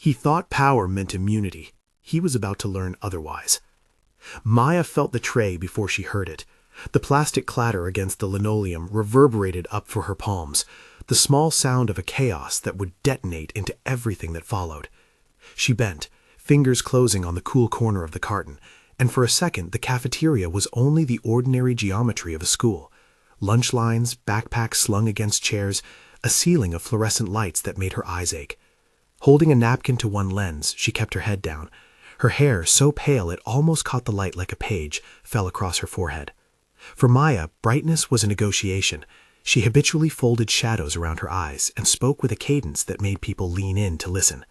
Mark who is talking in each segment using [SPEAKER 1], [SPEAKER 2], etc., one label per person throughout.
[SPEAKER 1] He thought power meant immunity. He was about to learn otherwise. Maya felt the tray before she heard it. The plastic clatter against the linoleum reverberated up for her palms, the small sound of a chaos that would detonate into everything that followed. She bent, fingers closing on the cool corner of the carton, and for a second the cafeteria was only the ordinary geometry of a school. Lunch lines, backpacks slung against chairs, a ceiling of fluorescent lights that made her eyes ache. Holding a napkin to one lens, she kept her head down. Her hair, so pale it almost caught the light like a page, fell across her forehead. For Maya, brightness was a negotiation. She habitually folded shadows around her eyes and spoke with a cadence that made people lean in to listen.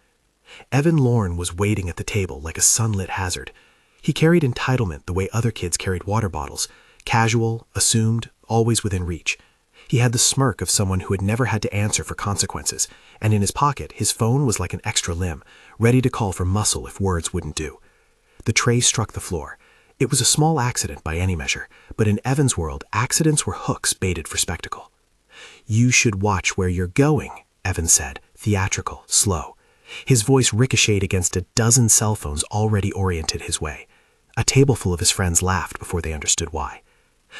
[SPEAKER 1] Evan Lorn was waiting at the table like a sunlit hazard. He carried entitlement the way other kids carried water bottles, casual, assumed, always within reach. He had the smirk of someone who had never had to answer for consequences, and in his pocket his phone was like an extra limb, ready to call for muscle if words wouldn't do. The tray struck the floor. It was a small accident by any measure, but in Evan's world, accidents were hooks baited for spectacle. "You should watch where you're going," Evan said, theatrical, slow. His voice ricocheted against a dozen cell phones already oriented his way. A tableful of his friends laughed before they understood why.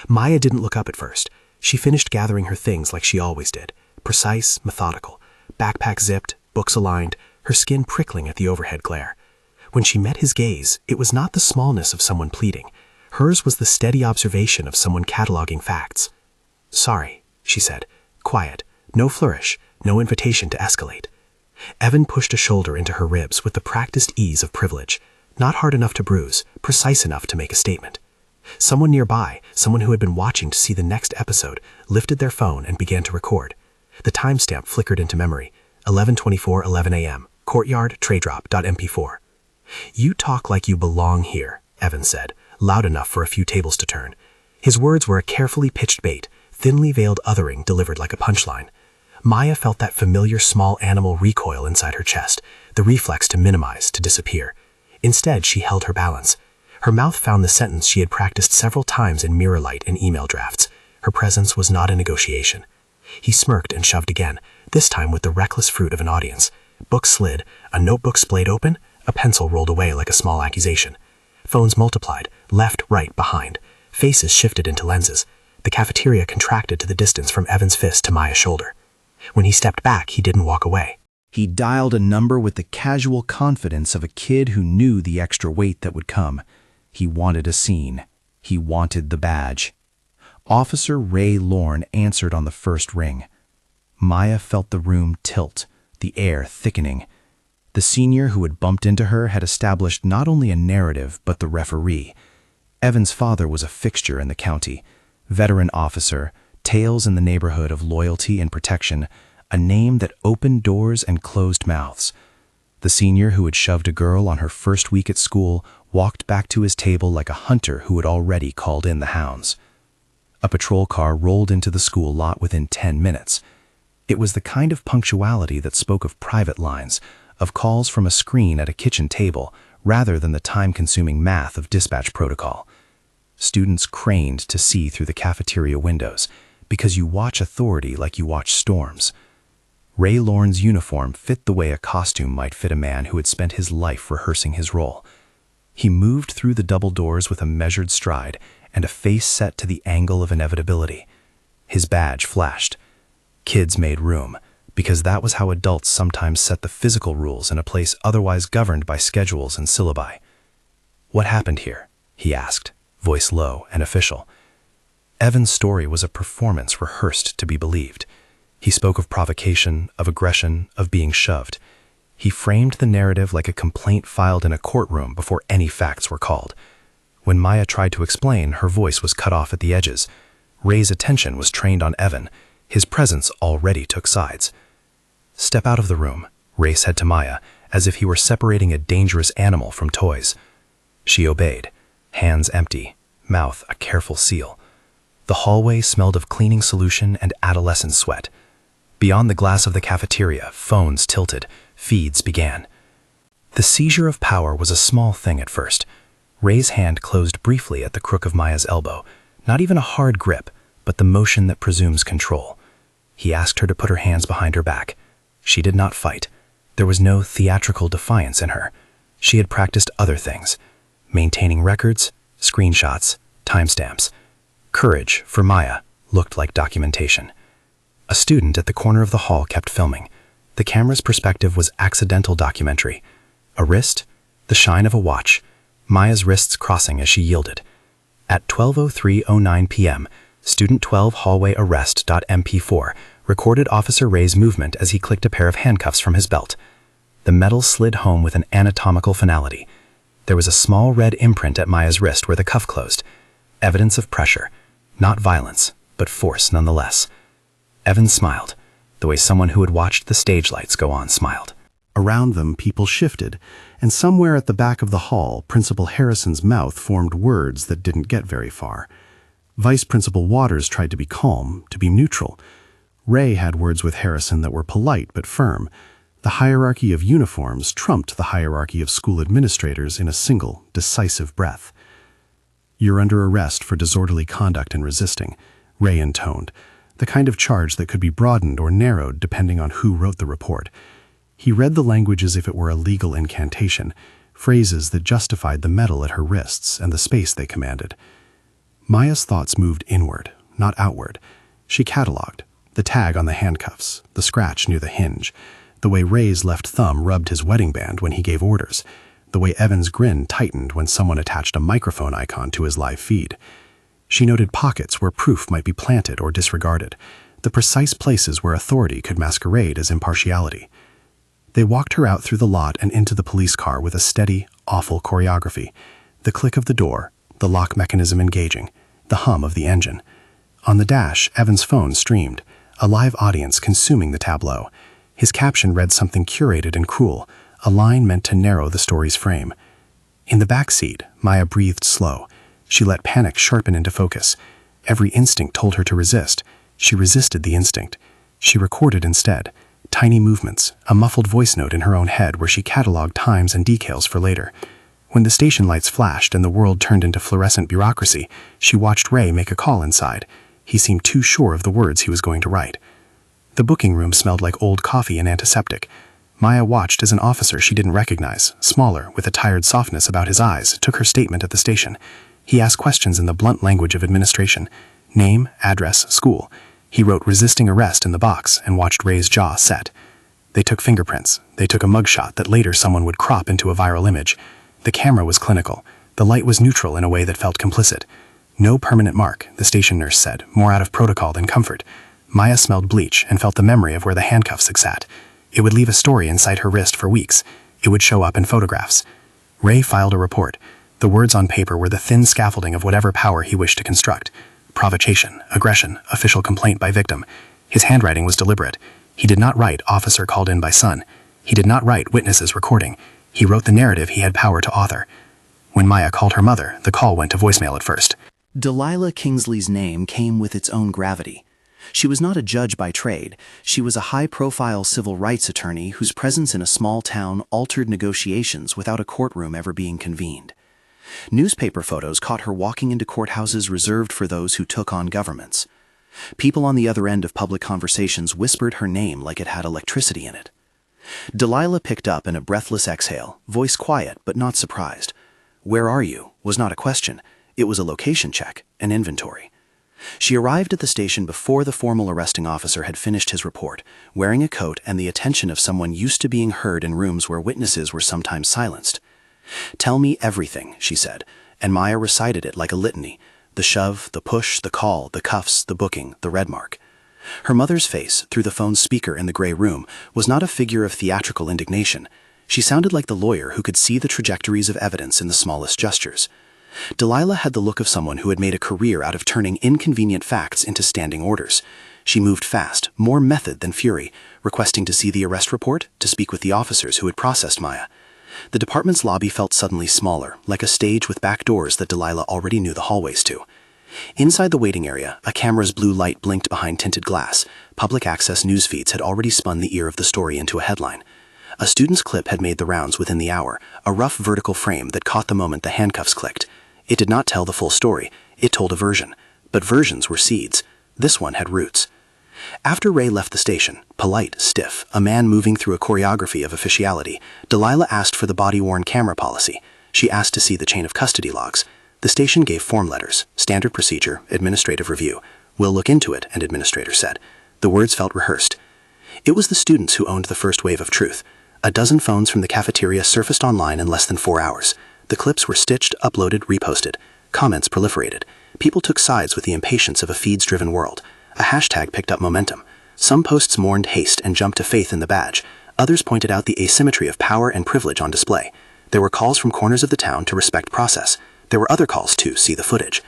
[SPEAKER 1] Maya didn't look up at first. She finished gathering her things like she always did, precise, methodical, backpack zipped, books aligned, her skin prickling at the overhead glare. When she met his gaze, it was not the smallness of someone pleading. Hers was the steady observation of someone cataloging facts. "Sorry," she said, quiet, no flourish, no invitation to escalate. Evan pushed a shoulder into her ribs with the practiced ease of privilege, not hard enough to bruise, precise enough to make a statement. Someone nearby, someone who had been watching to see the next episode, lifted their phone and began to record. The timestamp flickered into memory, 11:24:11 a.m., courtyard, traydrop.mp4. "You talk like you belong here," Evan said, loud enough for a few tables to turn. His words were a carefully pitched bait, thinly veiled othering delivered like a punchline. Maya felt that familiar small animal recoil inside her chest, the reflex to minimize, to disappear. Instead, she held her balance. Her mouth found the sentence she had practiced several times in mirror light and email drafts. Her presence was not a negotiation. He smirked and shoved again, this time with the reckless fruit of an audience. Books slid, a notebook splayed open, a pencil rolled away like a small accusation. Phones multiplied, left, right, behind. Faces shifted into lenses. The cafeteria contracted to the distance from Evan's fist to Maya's shoulder. When he stepped back, he didn't walk away.
[SPEAKER 2] He dialed a number with the casual confidence of a kid who knew the extra weight that would come. He wanted a scene. He wanted the badge. Officer Ray Lorn answered on the first ring. Maya felt the room tilt, the air thickening. The senior who had bumped into her had established not only a narrative, but the referee. Evan's father was a fixture in the county. Veteran officer, tales in the neighborhood of loyalty and protection, a name that opened doors and closed mouths. The senior who had shoved a girl on her first week at school walked back to his table like a hunter who had already called in the hounds. A patrol car rolled into the school lot within 10 minutes. It was the kind of punctuality that spoke of private lines, of calls from a screen at a kitchen table, rather than the time-consuming math of dispatch protocol. Students craned to see through the cafeteria windows, because you watch authority like you watch storms. Ray Lorn's uniform fit the way a costume might fit a man who had spent his life rehearsing his role. He moved through the double doors with a measured stride and a face set to the angle of inevitability. His badge flashed. Kids made room, because that was how adults sometimes set the physical rules in a place otherwise governed by schedules and syllabi. "What happened here?" he asked, voice low and official. Evan's story was a performance rehearsed to be believed. He spoke of provocation, of aggression, of being shoved. He framed the narrative like a complaint filed in a courtroom before any facts were called. When Maya tried to explain, her voice was cut off at the edges. Ray's attention was trained on Evan. His presence already took sides. "Step out of the room," Ray said to Maya, as if he were separating a dangerous animal from toys. She obeyed, hands empty, mouth a careful seal. The hallway smelled of cleaning solution and adolescent sweat. Beyond the glass of the cafeteria, phones tilted, feeds began. The seizure of power was a small thing at first. Ray's hand closed briefly at the crook of Maya's elbow, not even a hard grip, but the motion that presumes control. He asked her to put her hands behind her back. She did not fight. There was no theatrical defiance in her. She had practiced other things, maintaining records, screenshots, timestamps. Courage, for Maya, looked like documentation. A student at the corner of the hall kept filming. The camera's perspective was accidental documentary. A wrist, the shine of a watch, Maya's wrists crossing as she yielded. At 12:03:09 p.m., Student 12 Hallway Arrest.mp4 recorded Officer Ray's movement as he clicked a pair of handcuffs from his belt. The metal slid home with an anatomical finality. There was a small red imprint at Maya's wrist where the cuff closed. Evidence of pressure. Not violence, but force nonetheless. Evan smiled, the way someone who had watched the stage lights go on smiled.
[SPEAKER 1] Around them, people shifted, and somewhere at the back of the hall, Principal Harrison's mouth formed words that didn't get very far. Vice Principal Waters tried to be calm, to be neutral. Ray had words with Harrison that were polite but firm. The hierarchy of uniforms trumped the hierarchy of school administrators in a single, decisive breath. "You're under arrest for disorderly conduct and resisting," Ray intoned, the kind of charge that could be broadened or narrowed depending on who wrote the report. He read the language as if it were a legal incantation, phrases that justified the metal at her wrists and the space they commanded. Maya's thoughts moved inward, not outward. She catalogued the tag on the handcuffs, the scratch near the hinge, the way Ray's left thumb rubbed his wedding band when he gave orders, the way Evan's grin tightened when someone attached a microphone icon to his live feed. She noted pockets where proof might be planted or disregarded, the precise places where authority could masquerade as impartiality. They walked her out through the lot and into the police car with a steady, awful choreography. The click of the door, the lock mechanism engaging, the hum of the engine. On the dash, Evan's phone streamed, a live audience consuming the tableau. His caption read something curated and cruel, a line meant to narrow the story's frame. In the back seat, Maya breathed slow. She let panic sharpen into focus. Every instinct told her to resist. She resisted the instinct. She recorded instead. Tiny movements, a muffled voice note in her own head where she cataloged times and decals for later. When the station lights flashed and the world turned into fluorescent bureaucracy, she watched Ray make a call inside. He seemed too sure of the words he was going to write. The booking room smelled like old coffee and antiseptic. Maya watched as an officer she didn't recognize, smaller, with a tired softness about his eyes, took her statement at the station. He asked questions in the blunt language of administration. Name, address, school. He wrote resisting arrest in the box and watched Ray's jaw set. They took fingerprints. They took a mugshot that later someone would crop into a viral image. The camera was clinical. The light was neutral in a way that felt complicit. No permanent mark, the station nurse said, more out of protocol than comfort. Maya smelled bleach and felt the memory of where the handcuffs had sat. It would leave a story inside her wrist for weeks. It would show up in photographs. Ray filed a report. The words on paper were the thin scaffolding of whatever power he wished to construct. Provocation, aggression, official complaint by victim. His handwriting was deliberate. He did not write officer called in by son. He did not write witnesses recording. He wrote the narrative he had power to author. When Maya called her mother, the call went to voicemail at first.
[SPEAKER 2] Delilah Kingsley's name came with its own gravity. She was not a judge by trade. She was a high-profile civil rights attorney whose presence in a small town altered negotiations without a courtroom ever being convened. Newspaper photos caught her walking into courthouses reserved for those who took on governments. People on the other end of public conversations whispered her name like it had electricity in it. Delilah picked up in a breathless exhale, voice quiet but not surprised. "Where are you?" was not a question. It was a location check, an inventory. She arrived at the station before the formal arresting officer had finished his report, wearing a coat and the attention of someone used to being heard in rooms where witnesses were sometimes silenced. "Tell me everything," she said, and Maya recited it like a litany. The shove, the push, the call, the cuffs, the booking, the red mark. Her mother's face, through the phone's speaker in the gray room, was not a figure of theatrical indignation. She sounded like the lawyer who could see the trajectories of evidence in the smallest gestures. Delilah had the look of someone who had made a career out of turning inconvenient facts into standing orders. She moved fast, more method than fury, requesting to see the arrest report, to speak with the officers who had processed Maya. The department's lobby felt suddenly smaller, like a stage with back doors that Delilah already knew the hallways to. Inside the waiting area, a camera's blue light blinked behind tinted glass. Public access news feeds had already spun the ear of the story into a headline. A student's clip had made the rounds within the hour, a rough vertical frame that caught the moment the handcuffs clicked. It did not tell the full story. It told a version. But versions were seeds. This one had roots.
[SPEAKER 3] After Ray left the station, polite, stiff, a man moving through a choreography of officiality, Delilah asked for the body-worn camera policy. She asked to see the chain of custody logs. The station gave form letters, standard procedure, administrative review. "We'll look into it," an administrator said. The words felt rehearsed. It was the students who owned the first wave of truth. A dozen phones from the cafeteria surfaced online in less than 4 hours. The clips were stitched, uploaded, reposted. Comments proliferated. People took sides with the impatience of a feeds-driven world. A hashtag picked up momentum. Some posts mourned haste and jumped to faith in the badge. Others pointed out the asymmetry of power and privilege on display. There were calls from corners of the town to respect process. There were other calls to see the footage.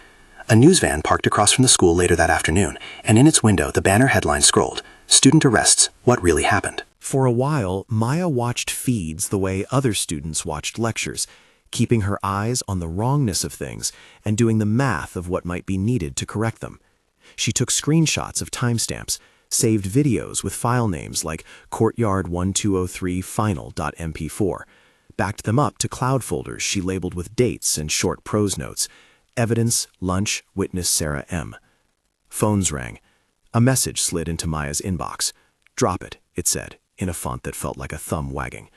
[SPEAKER 3] A news van parked across from the school later that afternoon, and in its window the banner headline scrolled, "Student arrests, what really happened?"
[SPEAKER 1] For a while, Maya watched feeds the way other students watched lectures, keeping her eyes on the wrongness of things and doing the math of what might be needed to correct them. She took screenshots of timestamps, saved videos with file names like courtyard1203final.mp4, backed them up to cloud folders she labeled with dates and short prose notes, evidence, lunch, witness Sarah M. Phones rang. A message slid into Maya's inbox. "Drop it," it said, in a font that felt like a thumb wagging.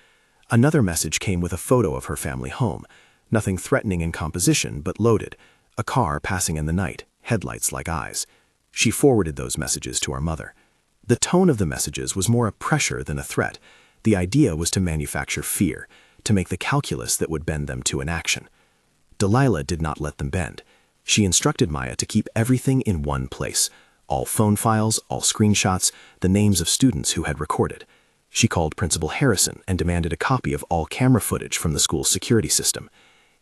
[SPEAKER 1] Another message came with a photo of her family home, nothing threatening in composition but loaded, a car passing in the night, headlights like eyes. She forwarded those messages to her mother. The tone of the messages was more a pressure than a threat. The idea was to manufacture fear, to make the calculus that would bend them to inaction. Delilah did not let them bend. She instructed Maya to keep everything in one place, all phone files, all screenshots, the names of students who had recorded. She called Principal Harrison and demanded a copy of all camera footage from the school's security system.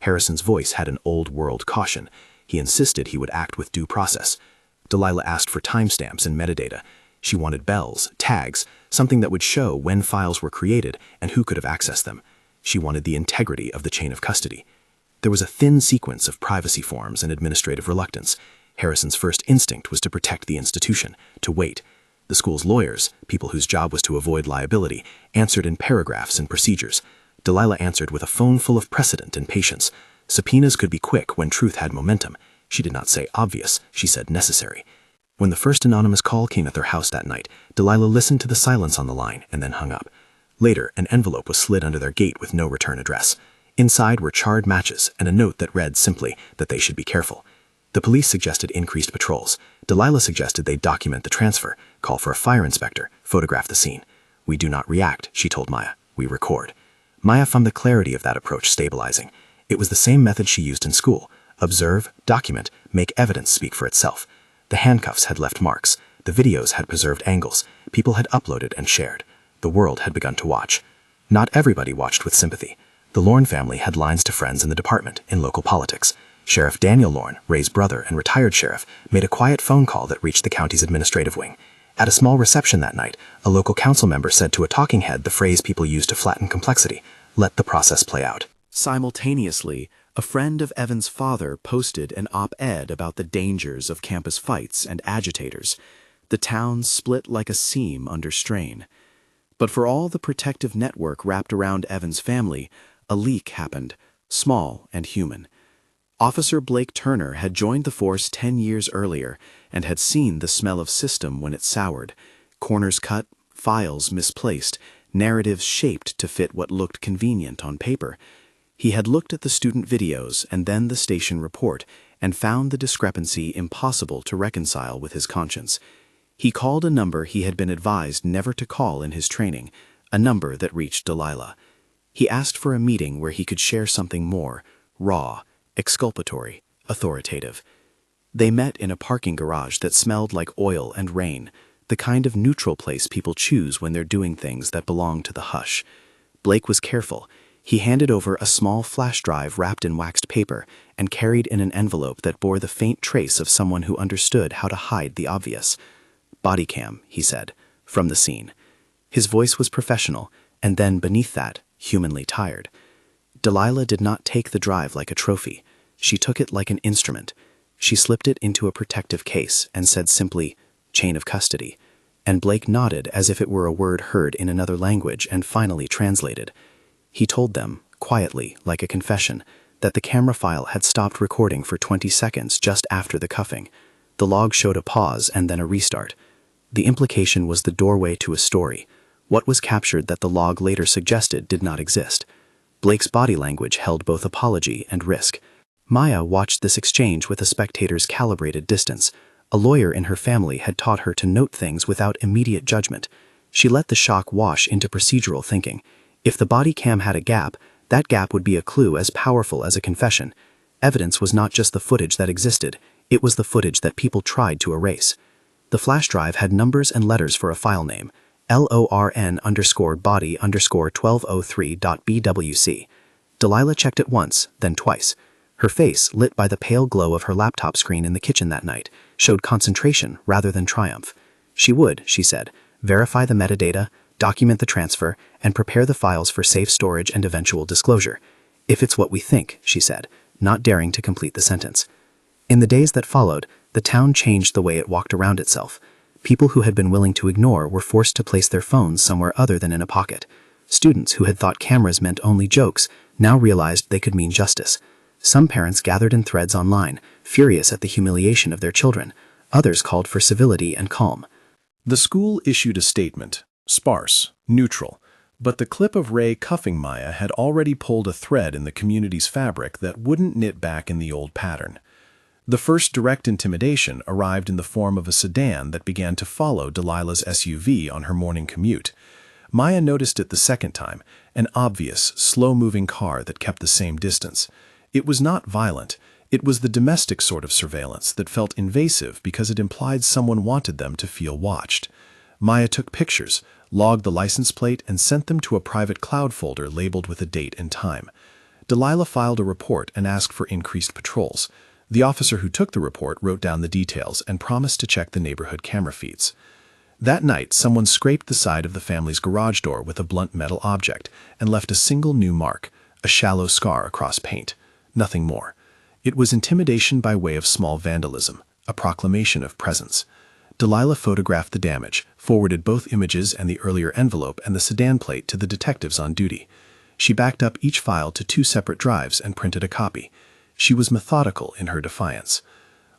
[SPEAKER 1] Harrison's voice had an old-world caution. He insisted he would act with due process. Delilah asked for timestamps and metadata. She wanted bells, tags, something that would show when files were created and who could have accessed them. She wanted the integrity of the chain of custody. There was a thin sequence of privacy forms and administrative reluctance. Harrison's first instinct was to protect the institution, to wait. The school's lawyers, people whose job was to avoid liability, answered in paragraphs and procedures. Delilah answered with a phone full of precedent and patience. Subpoenas could be quick when truth had momentum. She did not say obvious, she said necessary. When the first anonymous call came at their house that night, Delilah listened to the silence on the line and then hung up. Later, an envelope was slid under their gate with no return address. Inside were charred matches and a note that read simply that they should be careful. The police suggested increased patrols. Delilah suggested they document the transfer, call for a fire inspector, photograph the scene. "We do not react," she told Maya. "We record." Maya found the clarity of that approach stabilizing. It was the same method she used in school. Observe, document, make evidence speak for itself. The handcuffs had left marks. The videos had preserved angles. People had uploaded and shared. The world had begun to watch. Not everybody watched with sympathy. The Lorn family had lines to friends in the department, in local politics. Sheriff Daniel Lorn, Ray's brother and retired sheriff, made a quiet phone call that reached the county's administrative wing. At a small reception that night, a local council member said to a talking head the phrase people use to flatten complexity, "Let the process play out."
[SPEAKER 4] Simultaneously, a friend of Evan's father posted an op-ed about the dangers of campus fights and agitators. The town split like a seam under strain. But for all the protective network wrapped around Evan's family, a leak happened, small and human. Officer Blake Turner had joined the force 10 years earlier and had seen the smell of system when it soured. Corners cut, files misplaced, narratives shaped to fit what looked convenient on paper. He had looked at the student videos and then the station report and found the discrepancy impossible to reconcile with his conscience. He called a number he had been advised never to call in his training, a number that reached Delilah. He asked for a meeting where he could share something more, raw, exculpatory, authoritative. They met in a parking garage that smelled like oil and rain, the kind of neutral place people choose when they're doing things that belong to the hush. Blake was careful. He handed over a small flash drive wrapped in waxed paper and carried in an envelope that bore the faint trace of someone who understood how to hide the obvious. "Body cam," he said, from the scene. His voice was professional, and then beneath that, humanly tired. Delilah did not take the drive like a trophy. She took it like an instrument. She slipped it into a protective case and said simply, "Chain of custody." And Blake nodded as if it were a word heard in another language and finally translated. He told them, quietly, like a confession, that the camera file had stopped recording for 20 seconds just after the cuffing. The log showed a pause and then a restart. The implication was the doorway to a story. What was captured that the log later suggested did not exist. Blake's body language held both apology and risk. Maya watched this exchange with a spectator's calibrated distance. A lawyer in her family had taught her to note things without immediate judgment. She let the shock wash into procedural thinking. If the body cam had a gap, that gap would be a clue as powerful as a confession. Evidence was not just the footage that existed, it was the footage that people tried to erase. The flash drive had numbers and letters for a file name, LORN_body_1203.bwc. Delilah checked it once, then twice. Her face, lit by the pale glow of her laptop screen in the kitchen that night, showed concentration rather than triumph. She would, she said, verify the metadata, document the transfer, and prepare the files for safe storage and eventual disclosure. If it's what we think, she said, not daring to complete the sentence. In the days that followed, the town changed the way it walked around itself. People who had been willing to ignore were forced to place their phones somewhere other than in a pocket. Students who had thought cameras meant only jokes now realized they could mean justice. Some parents gathered in threads online, furious at the humiliation of their children. Others called for civility and calm.
[SPEAKER 5] The school issued a statement, sparse, neutral, but the clip of Ray cuffing Maya had already pulled a thread in the community's fabric that wouldn't knit back in the old pattern. The first direct intimidation arrived in the form of a sedan that began to follow Delilah's SUV on her morning commute. Maya noticed it the second time, an obvious, slow-moving car that kept the same distance. It was not violent. It was the domestic sort of surveillance that felt invasive because it implied someone wanted them to feel watched. Maya took pictures, logged the license plate, and sent them to a private cloud folder labeled with a date and time. Delilah filed a report and asked for increased patrols. The officer who took the report wrote down the details and promised to check the neighborhood camera feeds. That night, someone scraped the side of the family's garage door with a blunt metal object and left a single new mark, a shallow scar across paint. Nothing more. It was intimidation by way of small vandalism, a proclamation of presence. Delilah photographed the damage, forwarded both images and the earlier envelope and the sedan plate to the detectives on duty. She backed up each file to 2 separate drives and printed a copy. She was methodical in her defiance.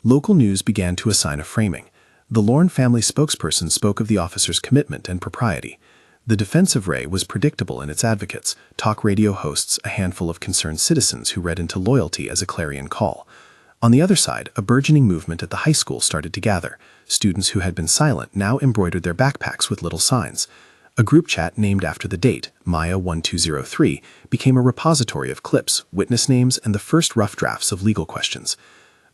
[SPEAKER 5] Local news began to assign a framing. The Lorn family spokesperson spoke of the officer's commitment and propriety. The defense of Ray was predictable in its advocates, talk radio hosts, a handful of concerned citizens who read into loyalty as a clarion call. On the other side, a burgeoning movement at the high school started to gather. Students who had been silent now embroidered their backpacks with little signs. A group chat named after the date, Maya 1203, became a repository of clips, witness names, and the first rough drafts of legal questions.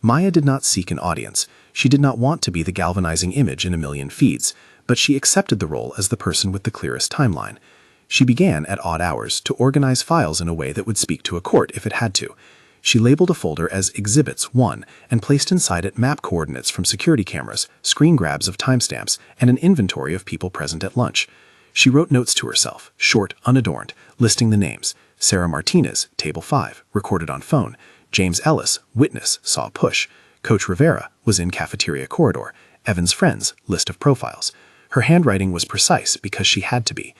[SPEAKER 5] Maya did not seek an audience. She did not want to be the galvanizing image in a million feeds, but she accepted the role as the person with the clearest timeline. She began at odd hours to organize files in a way that would speak to a court if it had to. She labeled a folder as Exhibits 1 and placed inside it map coordinates from security cameras, screen grabs of timestamps, and an inventory of people present at lunch. She wrote notes to herself, short, unadorned, listing the names. Sarah Martinez, Table 5, recorded on phone. James Ellis, witness, saw push. Coach Rivera was in cafeteria corridor. Evan's friends, list of profiles. Her handwriting was precise because she had to be.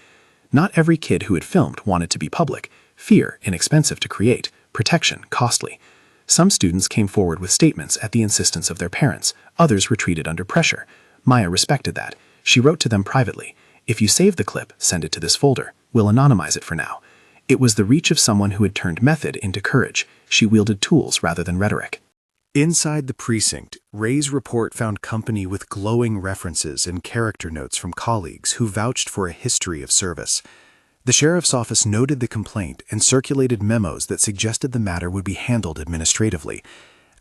[SPEAKER 5] Not every kid who had filmed wanted to be public. Fear, inexpensive to create. Protection, costly. Some students came forward with statements at the insistence of their parents. Others retreated under pressure. Maya respected that. She wrote to them privately. If you save the clip, send it to this folder. We'll anonymize it for now. It was the reach of someone who had turned method into courage. She wielded tools rather than rhetoric.
[SPEAKER 2] Inside the precinct, Ray's report found company with glowing references and character notes from colleagues who vouched for a history of service. The sheriff's office noted the complaint and circulated memos that suggested the matter would be handled administratively.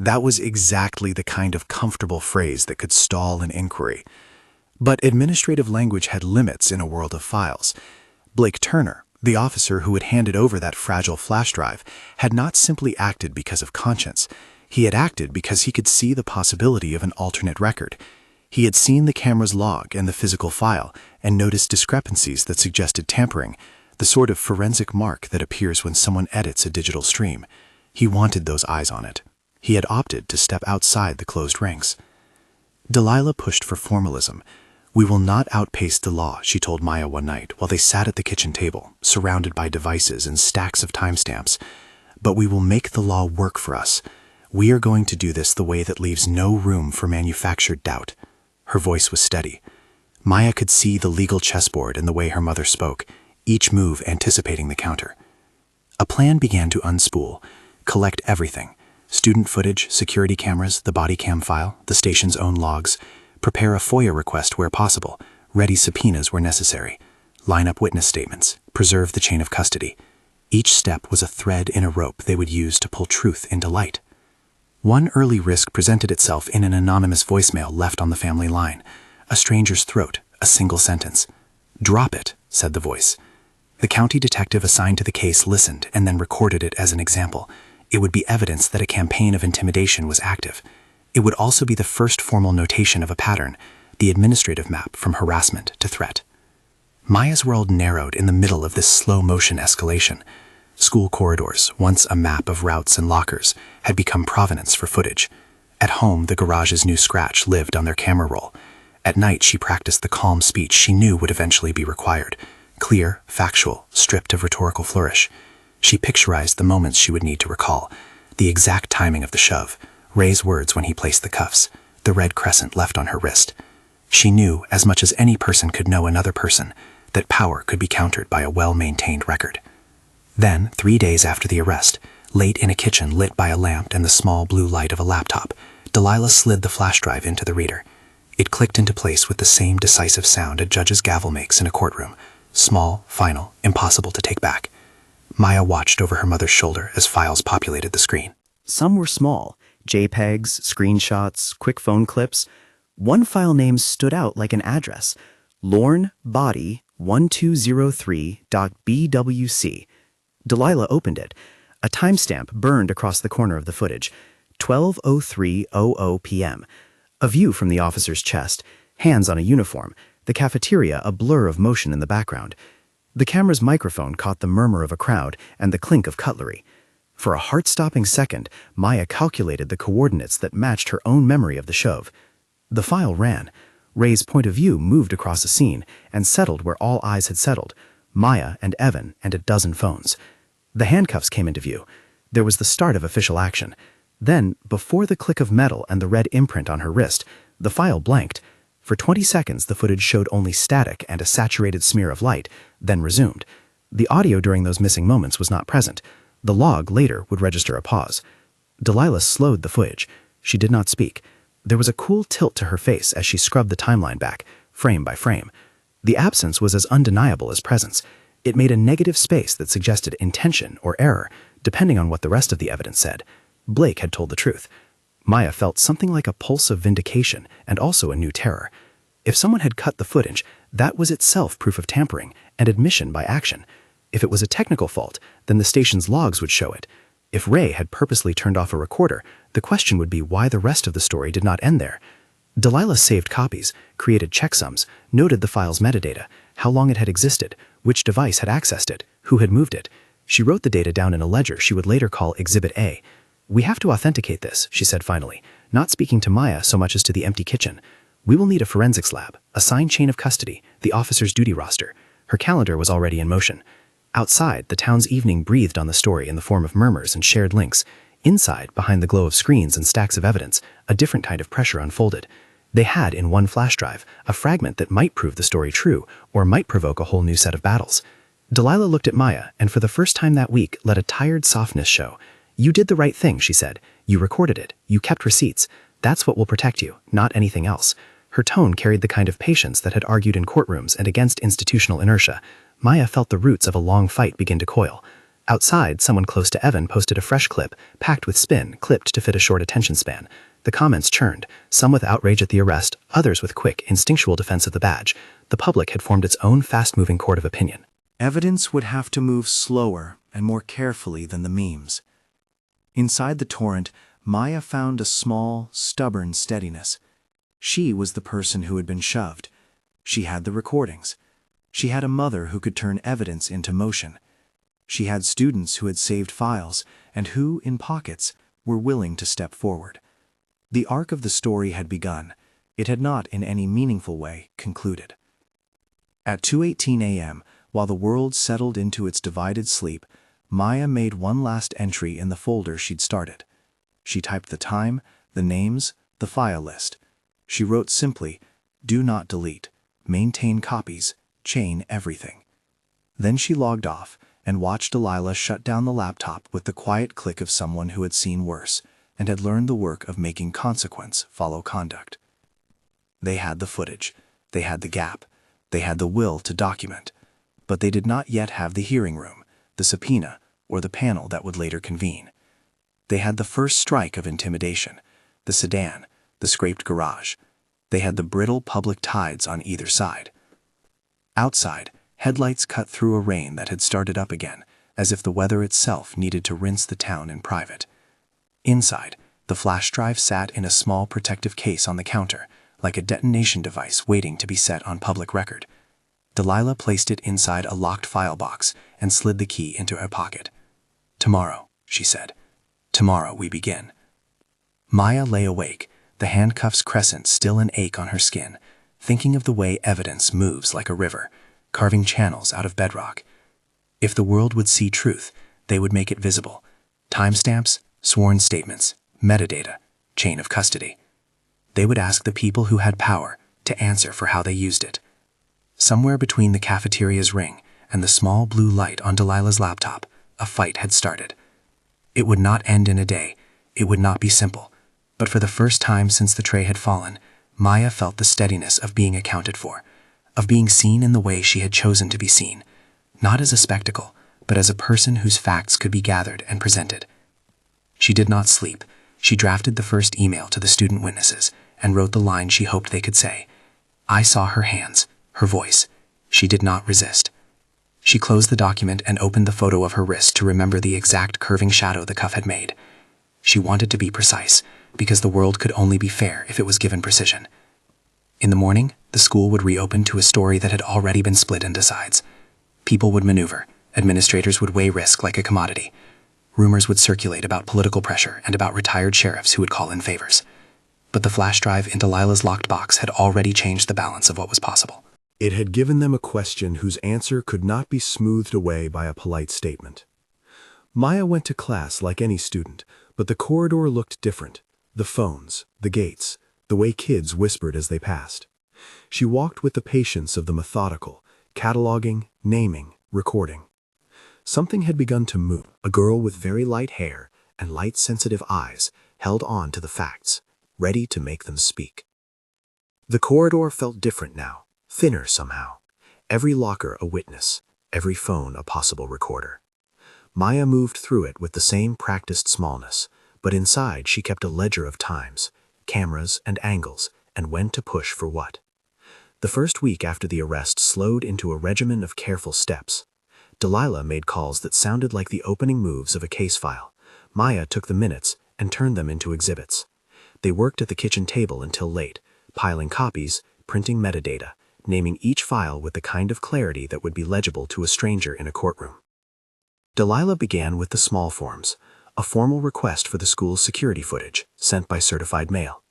[SPEAKER 2] That was exactly the kind of comfortable phrase that could stall an inquiry. But administrative language had limits in a world of files. Blake Turner, the officer who had handed over that fragile flash drive, had not simply acted because of conscience. He had acted because he could see the possibility of an alternate record. He had seen the camera's log and the physical file and noticed discrepancies that suggested tampering, the sort of forensic mark that appears when someone edits a digital stream. He wanted those eyes on it. He had opted to step outside the closed ranks. Delilah pushed for formalism. "We will not outpace the law," she told Maya one night while they sat at the kitchen table, surrounded by devices and stacks of timestamps. "But we will make the law work for us. We are going to do this the way that leaves no room for manufactured doubt." Her voice was steady.
[SPEAKER 3] Maya could see the legal chessboard in the way her mother spoke, each move anticipating the counter. A plan began to unspool, collect everything: student footage, security cameras, the body cam file, the station's own logs, prepare a FOIA request where possible, ready subpoenas where necessary, line up witness statements, preserve the chain of custody. Each step was a thread in a rope they would use to pull truth into light. One early risk presented itself in an anonymous voicemail left on the family line. A stranger's throat, a single sentence. "Drop it," said the voice. The county detective assigned to the case listened and then recorded it as an example. It would be evidence that a campaign of intimidation was active. It would also be the first formal notation of a pattern, the administrative map from harassment to threat. Maya's world narrowed in the middle of this slow-motion escalation. School corridors, once a map of routes and lockers, had become provenance for footage. At home, the garage's new scratch lived on their camera roll. At night, she practiced the calm speech she knew would eventually be required. Clear, factual, stripped of rhetorical flourish. She picturized the moments she would need to recall. The exact timing of the shove, Ray's words when he placed the cuffs, the red crescent left on her wrist. She knew, as much as any person could know another person, that power could be countered by a well-maintained record. Then, 3 days after the arrest, late in a kitchen lit by a lamp and the small blue light of a laptop, Delilah slid the flash drive into the reader. It clicked into place with the same decisive sound a judge's gavel makes in a courtroom. Small, final, impossible to take back. Maya watched over her mother's shoulder as files populated the screen.
[SPEAKER 4] Some were small, JPEGs, screenshots, quick phone clips. One file name stood out like an address: Lorn Body 1203.bwc. Delilah opened it. A timestamp burned across the corner of the footage: 12:03:00 p.m. A view from the officer's chest, hands on a uniform, the cafeteria a blur of motion in the background. The camera's microphone caught the murmur of a crowd and the clink of cutlery. For a heart-stopping second, Maya calculated the coordinates that matched her own memory of the shove. The file ran. Ray's point of view moved across a scene and settled where all eyes had settled: Maya and Evan and a dozen phones. The handcuffs came into view. There was the start of official action. Then, before the click of metal and the red imprint on her wrist, the file blanked. For 20 seconds, the footage showed only static and a saturated smear of light, then resumed. The audio during those missing moments was not present. The log later would register a pause. Delilah slowed the footage. She did not speak. There was a cool tilt to her face as she scrubbed the timeline back, frame by frame. The absence was as undeniable as presence. It made a negative space that suggested intention or error, depending on what the rest of the evidence said. Blake had told the truth. Maya felt something like a pulse of vindication and also a new terror. If someone had cut the footage, that was itself proof of tampering and admission by action. If it was a technical fault, then the station's logs would show it. If Ray had purposely turned off a recorder, the question would be why the rest of the story did not end there. Delilah saved copies, created checksums, noted the file's metadata, how long it had existed, which device had accessed it, who had moved it. She wrote the data down in a ledger she would later call Exhibit A. "We have to authenticate this," she said finally, not speaking to Maya so much as to the empty kitchen. "We will need a forensics lab, a signed chain of custody, the officer's duty roster." Her calendar was already in motion. Outside, the town's evening breathed on the story in the form of murmurs and shared links. Inside, behind the glow of screens and stacks of evidence, a different kind of pressure unfolded. They had, in one flash drive, a fragment that might prove the story true or might provoke a whole new set of battles. Delilah looked at Maya and for the first time that week let a tired softness show. "You did the right thing," she said. "You recorded it. You kept receipts. That's what will protect you, not anything else." Her tone carried the kind of patience that had argued in courtrooms and against institutional inertia. Maya felt the roots of a long fight begin to coil. Outside, someone close to Evan posted a fresh clip, packed with spin, clipped to fit a short attention span. The comments churned, some with outrage at the arrest, others with quick, instinctual defense of the badge. The public had formed its own fast-moving court of opinion.
[SPEAKER 2] Evidence would have to move slower and more carefully than the memes. Inside the torrent, Maya found a small, stubborn steadiness. She was the person who had been shoved. She had the recordings. She had a mother who could turn evidence into motion. She had students who had saved files and who, in pockets, were willing to step forward. The arc of the story had begun. It had not, in any meaningful way, concluded. At 2:18 a.m., while the world settled into its divided sleep, Maya made one last entry in the folder she'd started. She typed the time, the names, the file list. She wrote simply, "Do not delete. maintain copies, chain everything. Then she logged off and watched Delilah shut down the laptop with the quiet click of someone who had seen worse and had learned the work of making consequence follow conduct. They had the footage, they had the gap, they had the will to document, but they did not yet have the hearing room, the subpoena, or the panel that would later convene. They had the first strike of intimidation, the sedan, the scraped garage. They had the brittle public tides on either side. Outside, headlights cut through a rain that had started up again, as if the weather itself needed to rinse the town in private. Inside, the flash drive sat in a small protective case on the counter, like a detonation device waiting to be set on public record. Delilah placed it inside a locked file box and slid the key into her pocket. "Tomorrow," she said. "Tomorrow we begin." Maya lay awake, the handcuffs crescent still an ache on her skin, thinking of the way evidence moves like a river, carving channels out of bedrock. If the world would see truth, they would make it visible. Timestamps, sworn statements, metadata, chain of custody. They would ask the people who had power to answer for how they used it. Somewhere between the cafeteria's ring and the small blue light on Delilah's laptop, a fight had started. It would not end in a day. It would not be simple. But for the first time since the tray had fallen, Maya felt the steadiness of being accounted for, of being seen in the way she had chosen to be seen, not as a spectacle, but as a person whose facts could be gathered and presented. She did not sleep. She drafted the first email to the student witnesses and wrote the line she hoped they could say. I saw her hands, her voice. She did not resist. She closed the document and opened the photo of her wrist to remember the exact curving shadow the cuff had made. She wanted to be precise, because the world could only be fair if it was given precision. In the morning, the school would reopen to a story that had already been split into sides. People would maneuver. Administrators would weigh risk like a commodity. Rumors would circulate about political pressure and about retired sheriffs who would call in favors. But the flash drive in Delilah's locked box had already changed the balance of what was possible.
[SPEAKER 1] It had given them a question whose answer could not be smoothed away by a polite statement. Maya went to class like any student, but the corridor looked different. The phones, the gates, the way kids whispered as they passed. She walked with the patience of the methodical, cataloging, naming, recording. Something had begun to move. A girl with very light hair and light-sensitive eyes held on to the facts, ready to make them speak. The corridor felt different now, thinner somehow. Every locker a witness, every phone a possible recorder. Maya moved through it with the same practiced smallness, but inside she kept a ledger of times, cameras and angles, and when to push for what. The first week after the arrest slowed into a regimen of careful steps. Delilah made calls that sounded like the opening moves of a case file. Maya took the minutes and turned them into exhibits. They worked at the kitchen table until late, piling copies, printing metadata, naming each file with the kind of clarity that would be legible to a stranger in a courtroom. Delilah began with the small forms, a formal request for the school's security footage, sent by certified mail,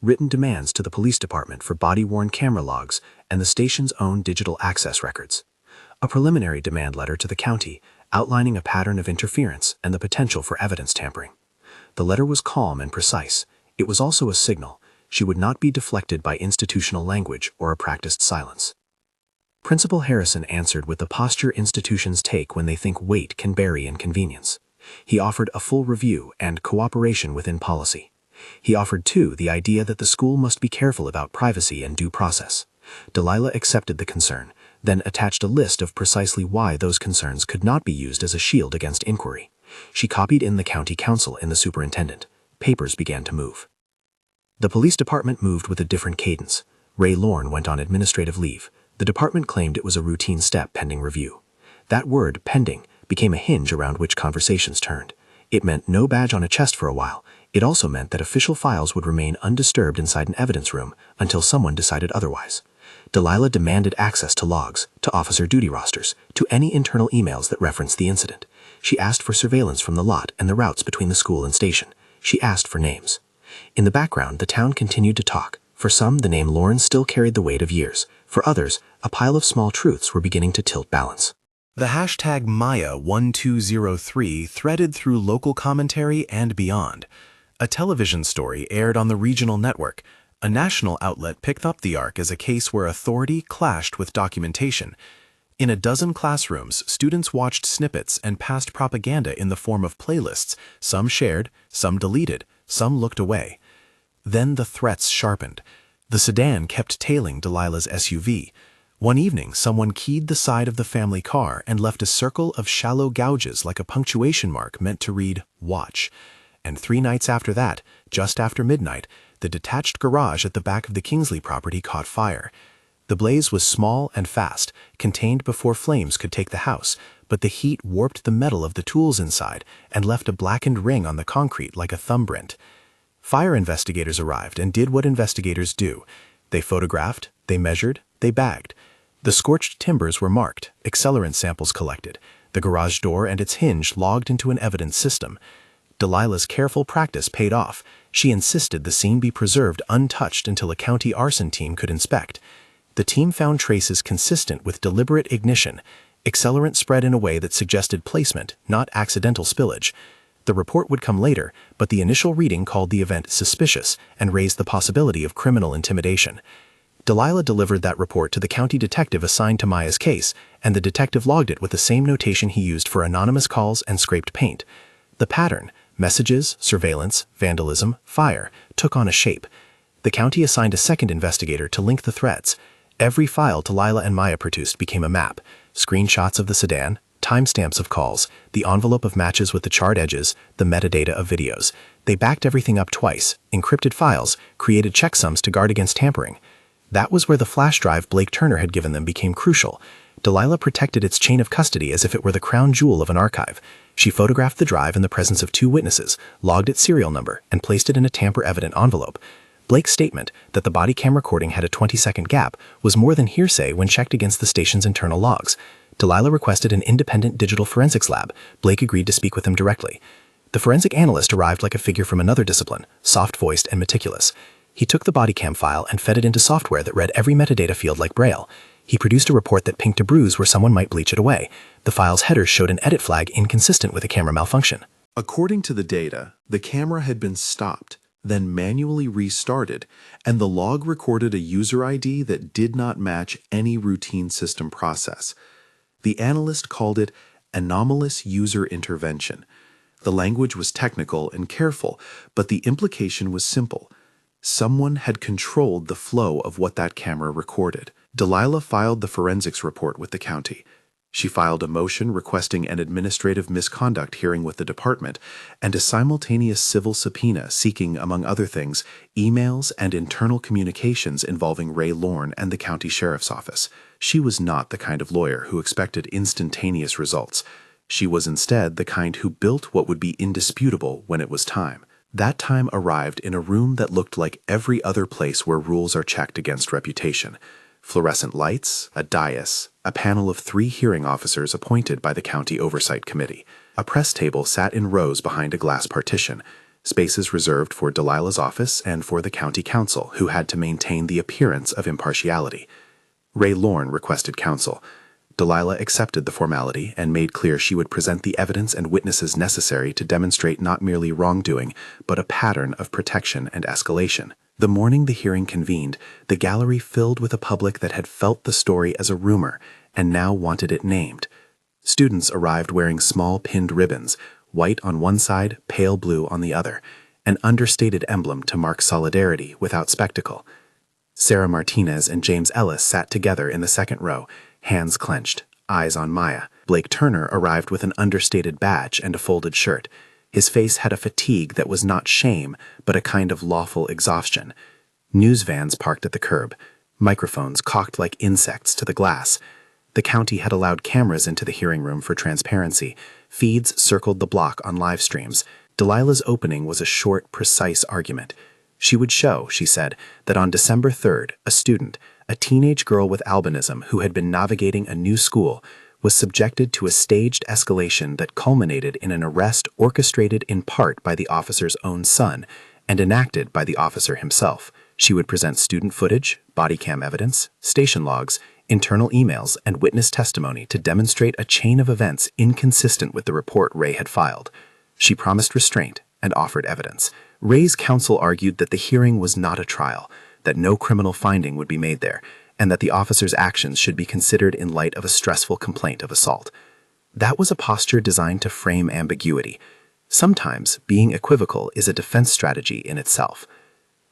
[SPEAKER 1] written demands to the police department for body-worn camera logs and the station's own digital access records, a preliminary demand letter to the county outlining a pattern of interference and the potential for evidence tampering. The letter was calm and precise. It was also a signal. She would not be deflected by institutional language or a practiced silence. Principal Harrison answered with the posture institutions take when they think weight can bury inconvenience. He offered a full review and cooperation within policy. He offered, too, the idea that the school must be careful about privacy and due process. Delilah accepted the concern, then attached a list of precisely why those concerns could not be used as a shield against inquiry. She copied in the county council and the superintendent. Papers began to move. The police department moved with a different cadence. Ray Lorn went on administrative leave. The department claimed it was a routine step pending review. That word, pending, became a hinge around which conversations turned. It meant no badge on a chest for a while. It also meant that official files would remain undisturbed inside an evidence room until someone decided otherwise. Delilah demanded access to logs, to officer duty rosters, to any internal emails that referenced the incident. She asked for surveillance from the lot and the routes between the school and station. She asked for names. In the background, the town continued to talk. For some, the name Lorn still carried the weight of years. For others, a pile of small truths were beginning to tilt balance.
[SPEAKER 5] The hashtag Maya1203 threaded through local commentary and beyond. A television story aired on the regional network. A national outlet picked up the arc as a case where authority clashed with documentation. In a dozen classrooms, students watched snippets and passed propaganda in the form of playlists, some shared, some deleted, some looked away. Then the threats sharpened. The sedan kept tailing Delilah's SUV. One evening, someone keyed the side of the family car and left a circle of shallow gouges like a punctuation mark meant to read, "Watch." And 3 nights after that, just after midnight, the detached garage at the back of the Kingsley property caught fire. The blaze was small and fast, contained before flames could take the house, but the heat warped the metal of the tools inside and left a blackened ring on the concrete like a thumbprint. Fire investigators arrived and did what investigators do. They photographed, they measured, they bagged. The scorched timbers were marked, accelerant samples collected, the garage door and its hinge logged into an evidence system. Delilah's careful practice paid off. She insisted the scene be preserved untouched until a county arson team could inspect. The team found traces consistent with deliberate ignition. Accelerant spread in a way that suggested placement, not accidental spillage. The report would come later, but the initial reading called the event suspicious and raised the possibility of criminal intimidation. Delilah delivered that report to the county detective assigned to Maya's case, and the detective logged it with the same notation he used for anonymous calls and scraped paint. The pattern, messages, surveillance, vandalism, fire, took on a shape. The county assigned a second investigator to link the threads. Every file Delilah and Maya produced became a map, screenshots of the sedan, timestamps of calls, the envelope of matches with the charred edges, the metadata of videos. They backed everything up twice, encrypted files, created checksums to guard against tampering. That was where the flash drive Blake Turner had given them became crucial. Delilah protected its chain of custody as if it were the crown jewel of an archive. She photographed the drive in the presence of 2 witnesses, logged its serial number, and placed it in a tamper-evident envelope. Blake's statement that the body cam recording had a 20-second gap was more than hearsay when checked against the station's internal logs. Delilah requested an independent digital forensics lab. Blake agreed to speak with him directly. The forensic analyst arrived like a figure from another discipline, soft-voiced and meticulous. He took the body cam file and fed it into software that read every metadata field like Braille. He produced a report that pinked a bruise where someone might bleach it away. The file's headers showed an edit flag inconsistent with a camera malfunction.
[SPEAKER 6] According to the data, the camera had been stopped, then manually restarted, and the log recorded a user ID that did not match any routine system process. The analyst called it anomalous user intervention. The language was technical and careful, but the implication was simple. Someone had controlled the flow of what that camera recorded. Delilah filed the forensics report with the county. She filed a motion requesting an administrative misconduct hearing with the department and a simultaneous civil subpoena seeking, among other things, emails and internal communications involving Ray Lorn and the county sheriff's office. She was not the kind of lawyer who expected instantaneous results. She was instead the kind who built what would be indisputable when it was time. That time arrived in a room that looked like every other place where rules are checked against reputation. Fluorescent lights, a dais, a panel of 3 hearing officers appointed by the County Oversight Committee. A press table sat in rows behind a glass partition, spaces reserved for Delilah's office and for the county counsel, who had to maintain the appearance of impartiality. Ray Lorn requested counsel. Delilah accepted the formality and made clear she would present the evidence and witnesses necessary to demonstrate not merely wrongdoing, but a pattern of protection and escalation. The morning the hearing convened, the gallery filled with a public that had felt the story as a rumor and now wanted it named. Students arrived wearing small pinned ribbons, white on one side, pale blue on the other, an understated emblem to mark solidarity without spectacle. Sarah Martinez and James Ellis sat together in the second row, hands clenched, eyes on Maya. Blake Turner arrived with an understated badge and a folded shirt. His face had a fatigue that was not shame, but a kind of lawful exhaustion. News vans parked at the curb, microphones cocked like insects to the glass. The county had allowed cameras into the hearing room for transparency. Feeds circled the block on live streams. Delilah's opening was a short, precise argument. She would show, she said, that on December 3rd, a student, a teenage girl with albinism who had been navigating a new school, was subjected to a staged escalation that culminated in an arrest orchestrated in part by the officer's own son and enacted by the officer himself. She would present student footage, body cam evidence, station logs, internal emails, and witness testimony to demonstrate a chain of events inconsistent with the report Ray had filed. She promised restraint and offered evidence. Ray's counsel argued that the hearing was not a trial,
[SPEAKER 3] that no criminal finding would be made there, and that the officer's actions should be considered in light of a stressful complaint of assault. That was a posture designed to frame ambiguity. Sometimes being equivocal is a defense strategy in itself.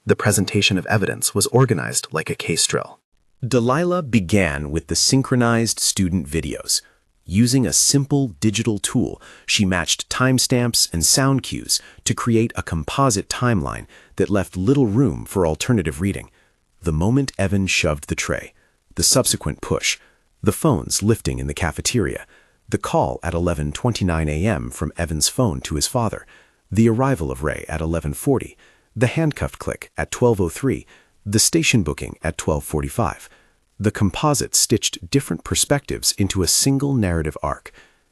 [SPEAKER 3] The presentation of evidence was organized like a case drill.
[SPEAKER 4] Delilah began with the synchronized student videos. Using a simple digital tool, she matched timestamps and sound cues to create a composite timeline that left little room for alternative reading. The moment Evan shoved the tray, the subsequent push, the phones lifting in the cafeteria, the call at 11:29 a.m. from Evan's phone to his father, the arrival of Ray at 11:40, the handcuffed click at 12:03, the station booking at 12:45. The composite stitched different perspectives into a single narrative arc.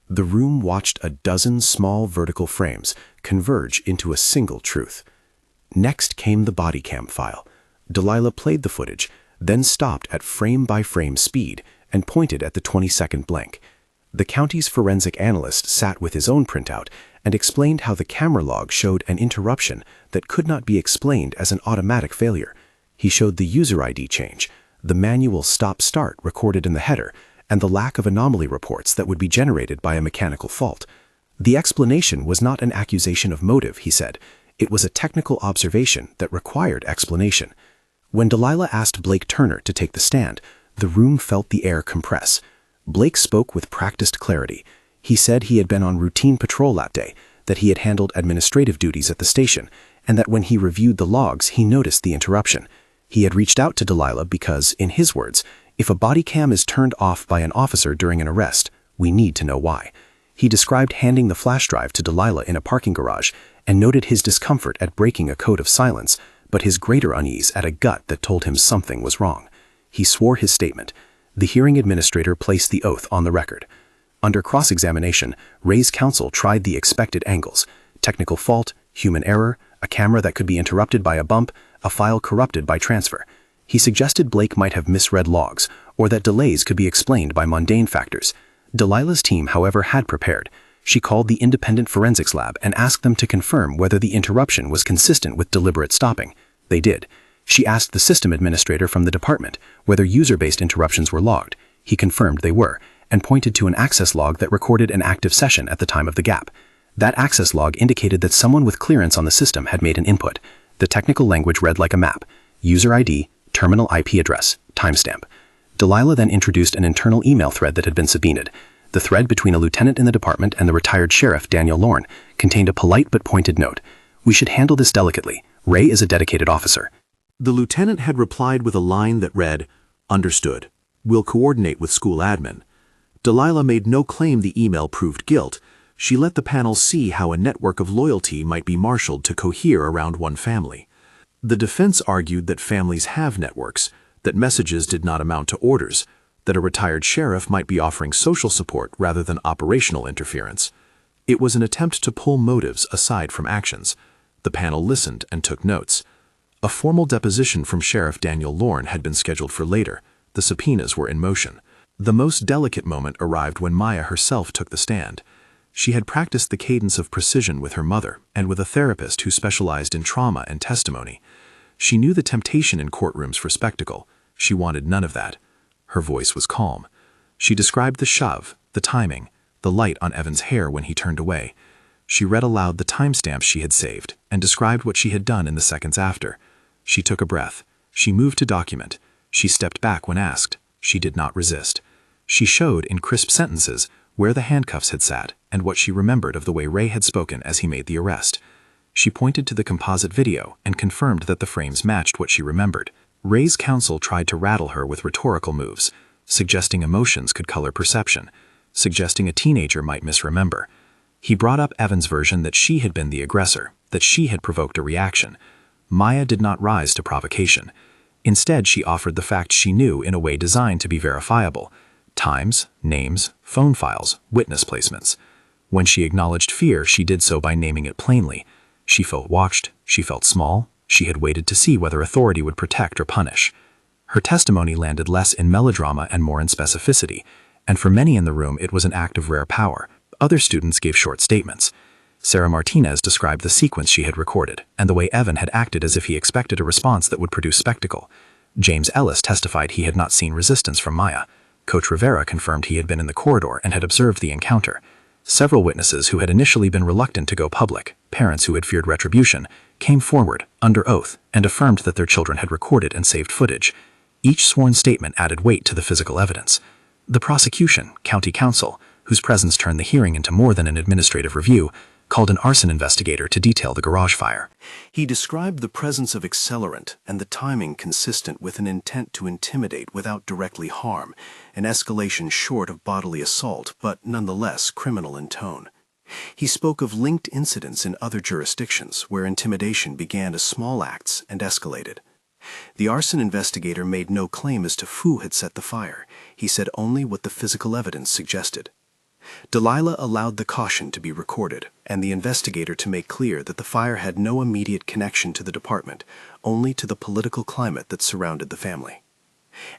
[SPEAKER 4] The room watched a dozen small vertical frames converge into a single truth. Next came the body cam file. Delilah played the footage, then stopped at frame-by-frame speed and pointed at the 20-second blank. The county's forensic analyst sat with his own printout and explained how the camera log showed an interruption that could not be explained as an automatic failure. He showed the user ID change, the manual stop-start recorded in the header, and the lack of anomaly reports that would be generated by a mechanical fault. The explanation was not an accusation of motive, he said. It was a technical observation that required explanation. When Delilah asked Blake Turner to take the stand, the room felt the air compress. Blake spoke with practiced clarity. He said he had been on routine patrol that day, that he had handled administrative duties at the station, and that when he reviewed the logs, he noticed the interruption. He had reached out to Delilah because, in his words, if a body cam is turned off by an officer during an arrest, we need to know why. He described handing the flash drive to Delilah in a parking garage and noted his discomfort at breaking a code of silence, but his greater unease at a gut that told him something was wrong. He swore his statement. The hearing administrator placed the oath on the record. Under cross-examination, Ray's counsel tried the expected angles: technical fault, human error, a camera that could be interrupted by a bump, a file corrupted by transfer. He suggested Blake might have misread logs, or that delays could be explained by mundane factors. Delilah's team, however, had prepared. She called the independent forensics lab and asked them to confirm whether the interruption was consistent with deliberate stopping. They did. She asked the system administrator from the department whether user-based interruptions were logged. He confirmed they were, and pointed to an access log that recorded an active session at the time of the gap. That access log indicated that someone with clearance on the system had made an input. The technical language read like a map: user ID, terminal IP address, timestamp. Delilah then introduced an internal email thread that had been subpoenaed. The thread between a lieutenant in the department and the retired sheriff, Daniel Lorn, contained a polite but pointed note: "We should handle this delicately. Ray is a dedicated officer."
[SPEAKER 6] The lieutenant had replied with a line that read, "Understood. We'll coordinate with school admin." Delilah made no claim the email proved guilt. She let the panel see how a network of loyalty might be marshaled to cohere around one family. The defense argued that families have networks, that messages did not amount to orders, that a retired sheriff might be offering social support rather than operational interference. It was an attempt to pull motives aside from actions. The panel listened and took notes. A formal deposition from Sheriff Daniel Lorn had been scheduled for later. The subpoenas were in motion. The most delicate moment arrived when Maya herself took the stand. She had practiced the cadence of precision with her mother and with a therapist who specialized in trauma and testimony. She knew the temptation in courtrooms for spectacle. She wanted none of that. Her voice was calm. She described the shove, the timing, the light on Evan's hair when he turned away. She read aloud the timestamps she had saved and described what she had done in the seconds after. She took a breath. She moved to document. She stepped back when asked. She did not resist. She showed in crisp sentences where the handcuffs had sat and what she remembered of the way Ray had spoken as he made the arrest. She pointed to the composite video and confirmed that the frames matched what she remembered. Ray's counsel tried to rattle her with rhetorical moves, suggesting emotions could color perception, suggesting a teenager might misremember. He brought up Evan's version that she had been the aggressor, that she had provoked a reaction. Maya did not rise to provocation. Instead, she offered the facts she knew in a way designed to be verifiable: times, names, phone files, witness placements. When she acknowledged fear, she did so by naming it plainly. She felt watched, she felt small, she had waited to see whether authority would protect or punish. Her testimony landed less in melodrama and more in specificity, and for many in the room it was an act of rare power. Other students gave short statements.
[SPEAKER 2] Sarah Martinez described the sequence she had recorded and the way Evan had acted as if he expected a response that would produce spectacle. James Ellis testified he had not seen resistance from Maya. Coach Rivera confirmed he had been in the corridor and had observed the encounter. Several witnesses who had initially been reluctant to go public, parents who had feared retribution, came forward, under oath, and affirmed that their children had recorded and saved footage. Each sworn statement added weight to the physical evidence. The prosecution, county counsel, whose presence turned the hearing into more than an administrative review, called an arson investigator to detail the garage fire.
[SPEAKER 3] He described the presence of accelerant and the timing consistent with an intent to intimidate without directly harm, an escalation short of bodily assault, but nonetheless criminal in tone. He spoke of linked incidents in other jurisdictions where intimidation began as small acts and escalated. The arson investigator made no claim as to who had set the fire. He said only what the physical evidence suggested. Delilah allowed the caution to be recorded, and the investigator to make clear that the fire had no immediate connection to the department, only to the political climate that surrounded the family.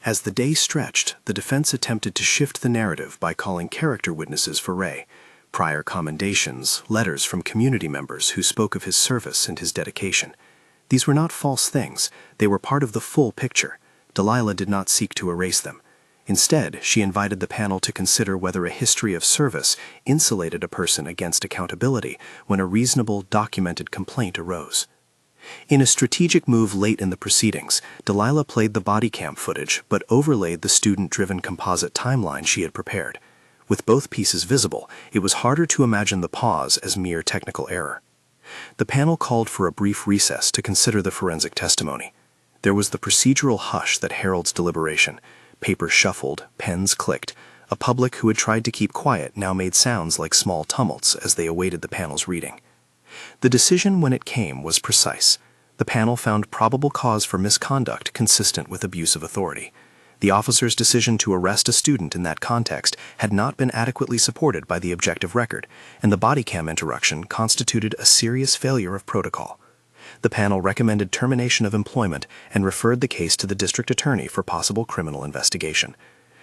[SPEAKER 3] As the day stretched, the defense attempted to shift the narrative by calling character witnesses for Ray, prior commendations, letters from community members who spoke of his service and his dedication. These were not false things, they were part of the full picture. Delilah did not seek to erase them. Instead, she invited the panel to consider whether a history of service insulated a person against accountability when a reasonable, documented complaint arose. In a strategic move late in the proceedings, Delilah played the body cam footage but overlaid the student-driven composite timeline she had prepared. With both pieces visible, it was harder to imagine the pause as mere technical error. The panel called for a brief recess to consider the forensic testimony. There was the procedural hush that heralds deliberation. Papers shuffled, pens clicked. A public who had tried to keep quiet now made sounds like small tumults as they awaited the panel's reading. The decision, when it came, was precise. The panel found probable cause for misconduct consistent with abuse of authority. The officer's decision to arrest a student in that context had not been adequately supported by the objective record, and the body cam interruption constituted a serious failure of protocol. The panel recommended termination of employment and referred the case to the district attorney for possible criminal investigation.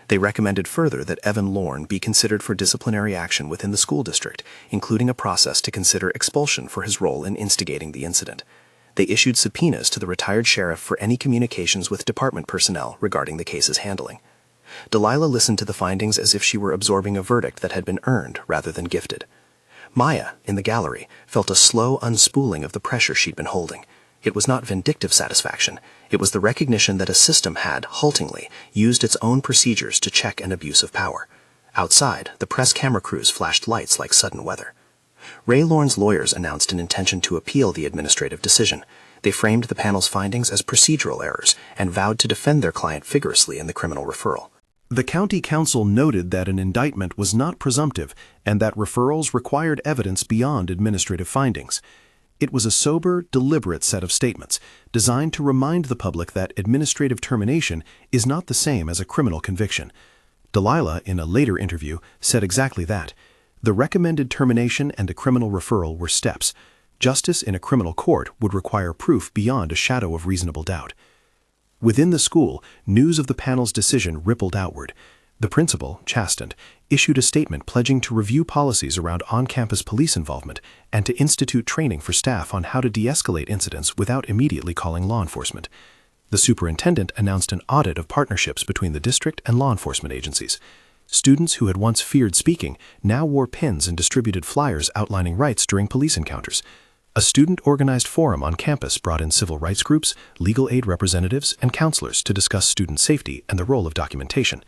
[SPEAKER 3] They recommended further that Evan Lorn be considered for disciplinary action within the school district, including a process to consider expulsion for his role in instigating the incident. They issued subpoenas to the retired sheriff for any communications with department personnel regarding the case's handling. Delilah listened to the findings as if she were absorbing a verdict that had been earned rather than gifted. Maya, in the gallery, felt a slow unspooling of the pressure she'd been holding. It was not vindictive satisfaction. It was the recognition that a system had, haltingly, used its own procedures to check an abuse of power. Outside, the press camera crews flashed lights like sudden weather. Ray Lorn's lawyers announced an intention to appeal the administrative decision. They framed the panel's findings as procedural errors and vowed to defend their client vigorously in the criminal referral.
[SPEAKER 5] The county council noted that an indictment was not presumptive and that referrals required evidence beyond administrative findings. It was a sober, deliberate set of statements designed to remind the public that administrative termination is not the same as a criminal conviction. Delilah, in a later interview, said exactly that. The recommended termination and a criminal referral were steps. Justice in a criminal court would require proof beyond a shadow of reasonable doubt. Within the school, news of the panel's decision rippled outward. The principal, Chastand, issued a statement pledging to review policies around on-campus police involvement and to institute training for staff on how to de-escalate incidents without immediately calling law enforcement. The superintendent announced an audit of partnerships between the district and law enforcement agencies. Students who had once feared speaking now wore pins and distributed flyers outlining rights during police encounters. A student-organized forum on campus brought in civil rights groups, legal aid representatives, and counselors to discuss student safety and the role of documentation.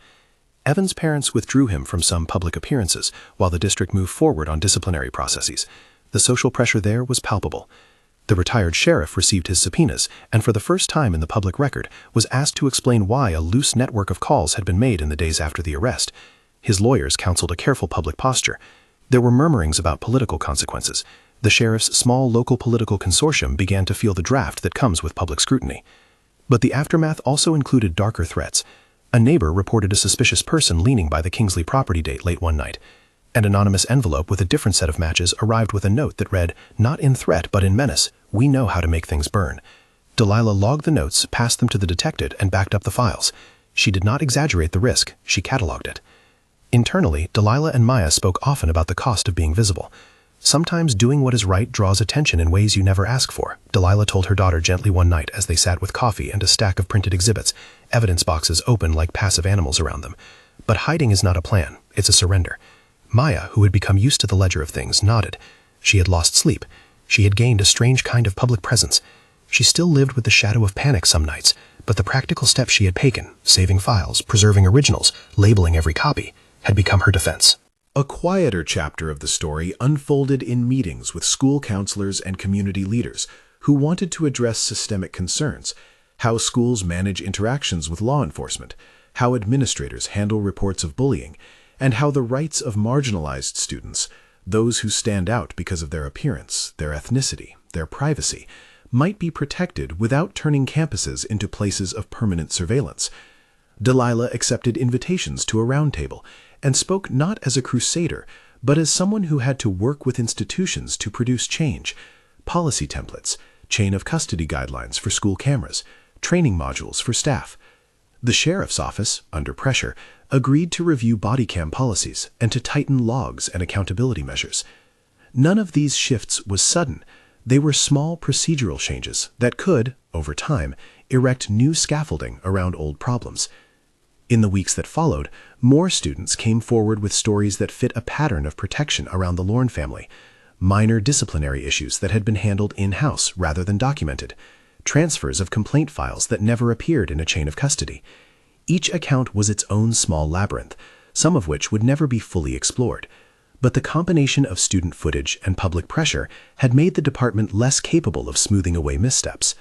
[SPEAKER 5] Evan's parents withdrew him from some public appearances while the district moved forward on disciplinary processes. The social pressure there was palpable. The retired sheriff received his subpoenas and for the first time in the public record was asked to explain why a loose network of calls had been made in the days after the arrest. His lawyers counseled a careful public posture. There were murmurings about political consequences. The sheriff's small local political consortium began to feel the draft that comes with public scrutiny. But the aftermath also included darker threats. A neighbor reported a suspicious person leaning by the Kingsley property date late one night. An anonymous envelope with a different set of matches arrived with a note that read, "Not in threat but in menace. We know how to make things burn." Delilah logged the notes, passed them to the detective, and backed up the files. She did not exaggerate the risk, she cataloged it. Internally, Delilah and Maya spoke often about the cost of being visible.
[SPEAKER 1] Sometimes doing what is right draws attention in ways you never ask for, Delilah told her daughter gently one night as they sat with coffee and a stack of printed exhibits, evidence boxes open like passive animals around them. But hiding is not a plan, it's a surrender. Maya, who had become used to the ledger of things, nodded. She had lost sleep. She had gained a strange kind of public presence. She still lived with the shadow of panic some nights, but the practical steps she had taken, saving files, preserving originals, labeling every copy, had become her defense.
[SPEAKER 5] A quieter chapter of the story unfolded in meetings with school counselors and community leaders who wanted to address systemic concerns, how schools manage interactions with law enforcement, how administrators handle reports of bullying, and how the rights of marginalized students, those who stand out because of their appearance, their ethnicity, their privacy, might be protected without turning campuses into places of permanent surveillance. Delilah accepted invitations to a roundtable and spoke not as a crusader, but as someone who had to work with institutions to produce change, policy templates, chain of custody guidelines for school cameras, training modules for staff. The sheriff's office, under pressure, agreed to review body cam policies and to tighten logs and accountability measures. None of these shifts was sudden. They were small procedural changes that could, over time, erect new scaffolding around old problems. In the weeks that followed, more students came forward with stories that fit a pattern of protection around the Lorn family, minor disciplinary issues that had been handled in-house rather than documented, transfers of complaint files that never appeared in a chain of custody. Each account was its own small labyrinth, some of which would never be fully explored. But the combination of student footage and public pressure had made the department less capable of smoothing away missteps.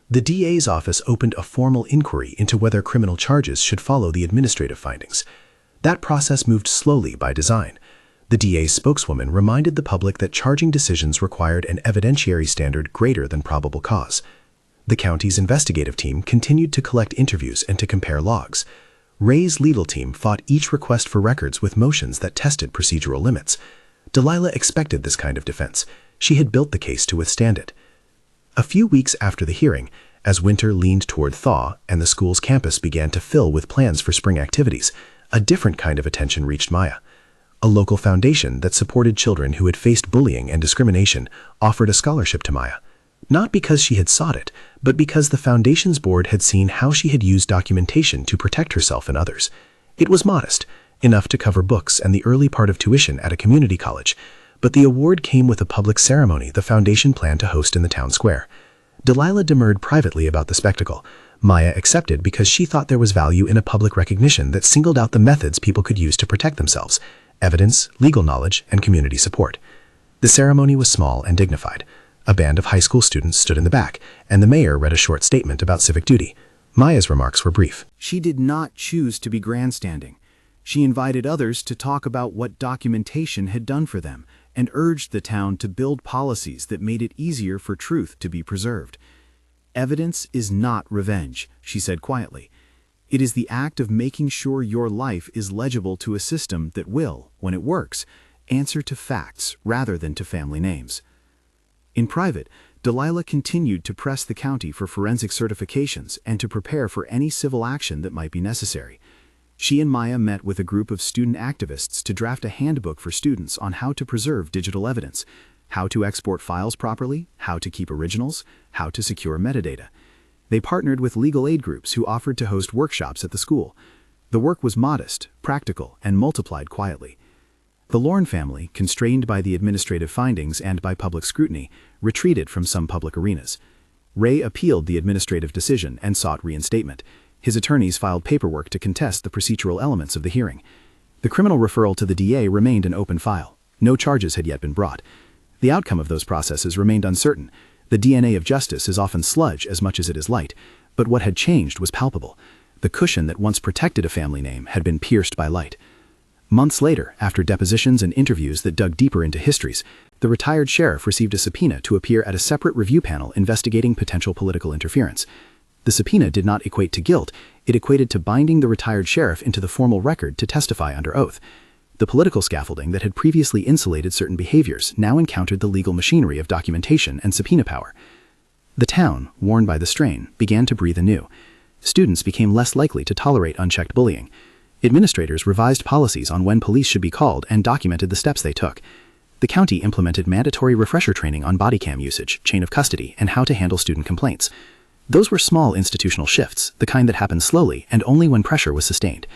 [SPEAKER 5] The DA's office opened a formal inquiry into whether criminal charges should follow the administrative findings. That process moved slowly by design. The DA's spokeswoman reminded the public that charging decisions required an evidentiary standard greater than probable cause. The county's investigative team continued to collect interviews and to compare logs. Ray's legal team fought each request for records with motions that tested procedural limits. Delilah expected this kind of defense. She had built the case to withstand it. A few weeks after the hearing, as winter leaned toward thaw and the school's campus began to fill with plans for spring activities, a different kind of attention reached Maya. A local foundation that supported children who had faced bullying and discrimination offered a scholarship to Maya. Not because she had sought it, but because the foundation's board had seen how she had used documentation to protect herself and others. It was modest, enough to cover books and the early part of tuition at a community college, but the award came with a public ceremony the foundation planned to host in the town square. Delilah demurred privately about the spectacle. Maya accepted because she thought there was value in a public recognition that singled out the methods people could use to protect themselves: evidence, legal knowledge, and community support. The ceremony was small and dignified. A band of high school students stood in the back, and the mayor read a short statement about civic duty. Maya's remarks were brief.
[SPEAKER 4] She did not choose to be grandstanding. She invited others to talk about what documentation had done for them, and urged the town to build policies that made it easier for truth to be preserved. Evidence is not revenge, she said quietly. It is the act of making sure your life is legible to a system that will, when it works, answer to facts rather than to family names. In private, Delilah continued to press the county for forensic certifications and to prepare for any civil action that might be necessary. She and Maya met with a group of student activists to draft a handbook for students on how to preserve digital evidence, how to export files properly, how to keep originals, how to secure metadata. They partnered with legal aid groups who offered to host workshops at the school. The work was modest, practical, and multiplied quietly. The Lorn family, constrained by the administrative findings and by public scrutiny, retreated from some public arenas. Ray appealed the administrative decision and sought reinstatement. His attorneys filed paperwork to contest the procedural elements of the hearing. The criminal referral to the DA remained an open file. No charges had yet been brought. The outcome of those processes remained uncertain. The DNA of justice is often sludge as much as it is light, but what had changed was palpable. The cushion that once protected a family name had been pierced by light. Months later, after depositions and interviews that dug deeper into histories, the retired sheriff received a subpoena to appear at a separate review panel investigating potential political interference. The subpoena did not equate to guilt, it equated to binding the retired sheriff into the formal record to testify under oath. The political scaffolding that had previously insulated certain behaviors now encountered the legal machinery of documentation and subpoena power. The town, worn by the strain, began to breathe anew. Students became less likely to tolerate unchecked bullying. Administrators revised policies on when police should be called and documented the steps they took.
[SPEAKER 3] The county implemented mandatory refresher training on body cam usage, chain of custody, and how to handle student complaints. Those were small institutional shifts, the kind that happened slowly and only when pressure was sustained.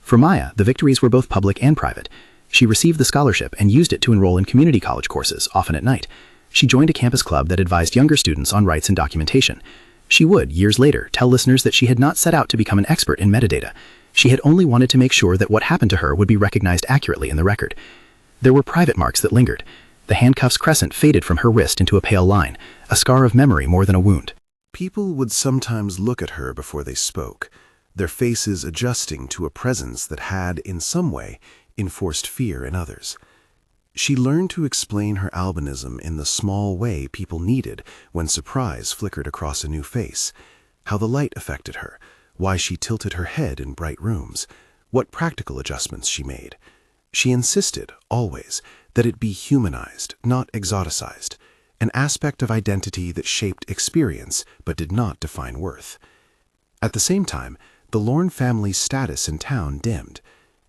[SPEAKER 3] For Maya, the victories were both public and private. She received the scholarship and used it to enroll in community college courses, often at night. She joined a campus club that advised younger students on rights and documentation. She would, years later, tell listeners that she had not set out to become an expert in metadata. She had only wanted to make sure that what happened to her would be recognized accurately in the record. There were private marks that lingered. The handcuff's crescent faded from her wrist into a pale line, a scar of memory more than a wound.
[SPEAKER 6] People would sometimes look at her before they spoke, their faces adjusting to a presence that had, in some way, enforced fear in others. She learned to explain her albinism in the small way people needed when surprise flickered across a new face, how the light affected her, why she tilted her head in bright rooms, what practical adjustments she made. She insisted, always, that it be humanized, not exoticized, an aspect of identity that shaped experience but did not define worth. At the same time, the Lorn family's status in town dimmed.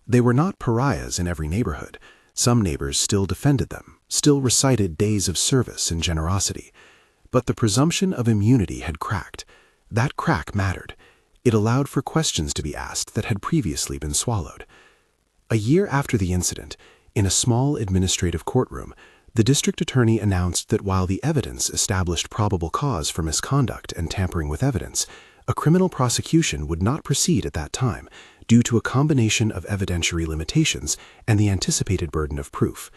[SPEAKER 6] They were not pariahs in every neighborhood. Some neighbors still defended them, still recited days of service and generosity. But the presumption of immunity had cracked. That crack mattered. It allowed for questions to be asked that had previously been swallowed. A year after the incident, in a small administrative courtroom, the district attorney announced that while the evidence established probable cause for misconduct and tampering with evidence, a criminal prosecution would not proceed at that time due to a combination of evidentiary limitations and the anticipated burden of proof.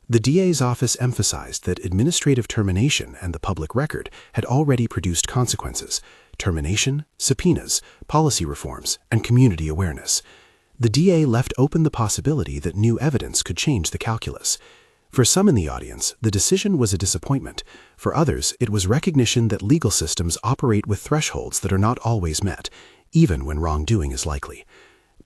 [SPEAKER 6] The DA's office emphasized that administrative termination and the public record had already produced consequences: termination, subpoenas, policy reforms, and community awareness. The DA left open the possibility that new evidence could change the calculus. For some in the audience, the decision was a disappointment. For others, it was recognition that legal systems operate with thresholds that are not always met, even when wrongdoing is likely.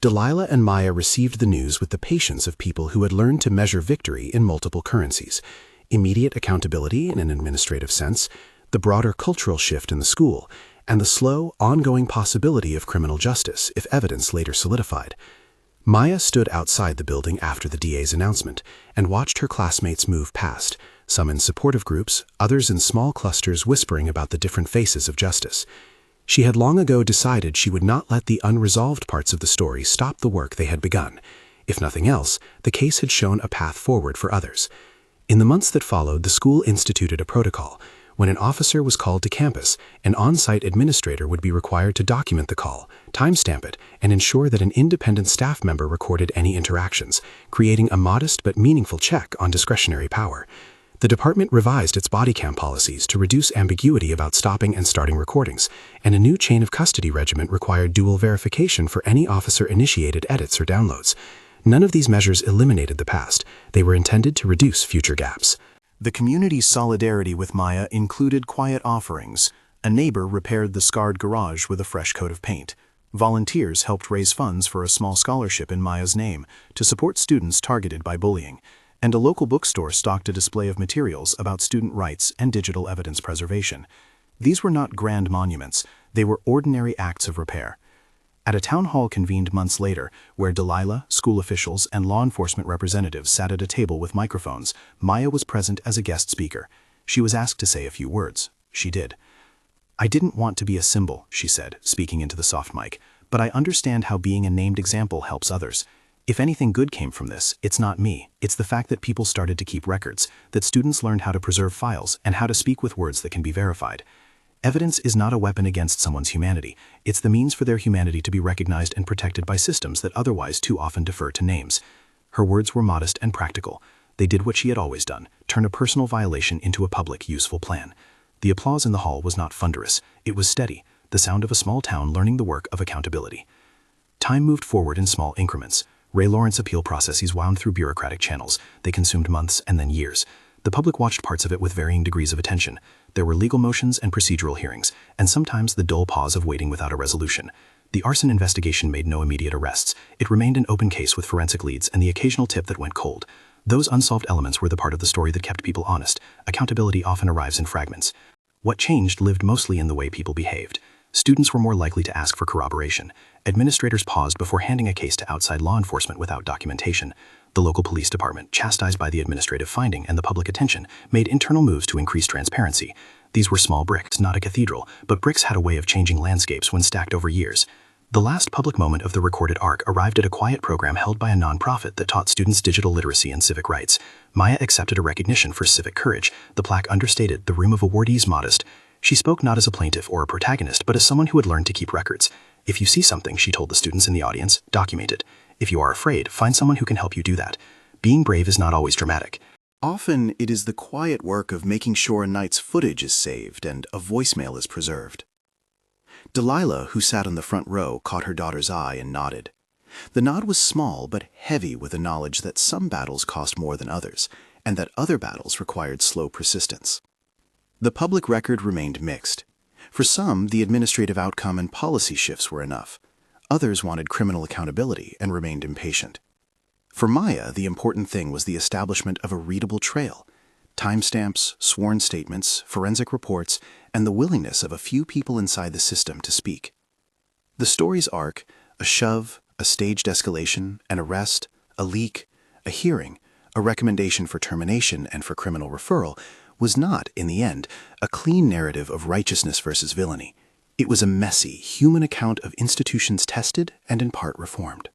[SPEAKER 6] Delilah and Maya received the news with the patience of people who had learned to measure victory in multiple currencies: immediate accountability in an administrative sense, the broader cultural shift in the school, and the slow, ongoing possibility of criminal justice if evidence later solidified. Maya stood outside the building after the DA's announcement and watched her classmates move past, some in supportive groups, others in small clusters whispering about the different faces of justice. She had long ago decided she would not let the unresolved parts of the story stop the work they had begun. If nothing else, the case had shown a path forward for others. In the months that followed, the school instituted a protocol. When an officer was called to campus, an on-site administrator would be required to document the call, timestamp it, and ensure that an independent staff member recorded any interactions, creating a modest but meaningful check on discretionary power. The department revised its body cam policies to reduce ambiguity about stopping and starting recordings, and a new chain of custody regimen required dual verification for any officer-initiated edits or downloads. None of these measures eliminated the past. They were intended to reduce future gaps.
[SPEAKER 4] The community's solidarity with Maya included quiet offerings. A neighbor repaired the scarred garage with a fresh coat of paint. Volunteers helped raise funds for a small scholarship in Maya's name to support students targeted by bullying. And a local bookstore stocked a display of materials about student rights and digital evidence preservation. These were not grand monuments. They were ordinary acts of repair. At a town hall convened months later, where Delilah, school officials, and law enforcement representatives sat at a table with microphones, Maya was present as a guest speaker. She was asked to say a few words. She did. "I didn't want to be a symbol," she said, speaking into the soft mic, "but I understand how being a named example helps others. If anything good came from this, it's not me. It's the fact that people started to keep records, that students learned how to preserve files, and how to speak with words that can be verified. Evidence is not a weapon against someone's humanity. It's the means for their humanity to be recognized and protected by systems that otherwise too often defer to names." Her words were modest and practical. They did what she had always done: turn a personal violation into a public, useful plan. The applause in the hall was not thunderous. It was steady, the sound of a small town learning the work of accountability. Time moved forward in small increments. Ray Lawrence appeal processes wound through bureaucratic channels. They consumed months and then years. The public watched parts of it with varying degrees of attention. There were legal motions and procedural hearings, and sometimes the dull pause of waiting without a resolution. The arson investigation made no immediate arrests. It remained an open case with forensic leads and the occasional tip that went cold. Those unsolved elements were the part of the story that kept people honest. Accountability often arrives in fragments. What changed lived mostly in the way people behaved. Students were more likely to ask for corroboration. Administrators paused before handing a case to outside law enforcement without documentation.
[SPEAKER 3] The local police department, chastised by the administrative finding and the public attention, made internal moves to increase transparency. These were small bricks, not a cathedral, but bricks had a way of changing landscapes when stacked over years. The last public moment of the recorded arc arrived at a quiet program held by a nonprofit that taught students digital literacy and civic rights. Maya accepted a recognition for civic courage. The plaque understated, the room of awardees modest. She spoke not as a plaintiff or a protagonist, but as someone who had learned to keep records. If you see something, she told the students in the audience, document it. If you are afraid, find someone who can help you do that. Being brave is not always dramatic.
[SPEAKER 4] Often it is the quiet work of making sure a night's footage is saved and a voicemail is preserved. Delilah, who sat on the front row, caught her daughter's eye and nodded. The nod was small but heavy with the knowledge that some battles cost more than others, and that other battles required slow persistence. The public record remained mixed. For some, the administrative outcome and policy shifts were enough. Others wanted criminal accountability and remained impatient. For Maya, the important thing was the establishment of a readable trail, timestamps, sworn statements, forensic reports, and the willingness of a few people inside the system to speak. The story's arc, a shove, a staged escalation, an arrest, a leak, a hearing, a recommendation for termination and for criminal referral, was not, in the end, a clean narrative of righteousness versus villainy. It was a messy, human account of institutions tested and in part reformed.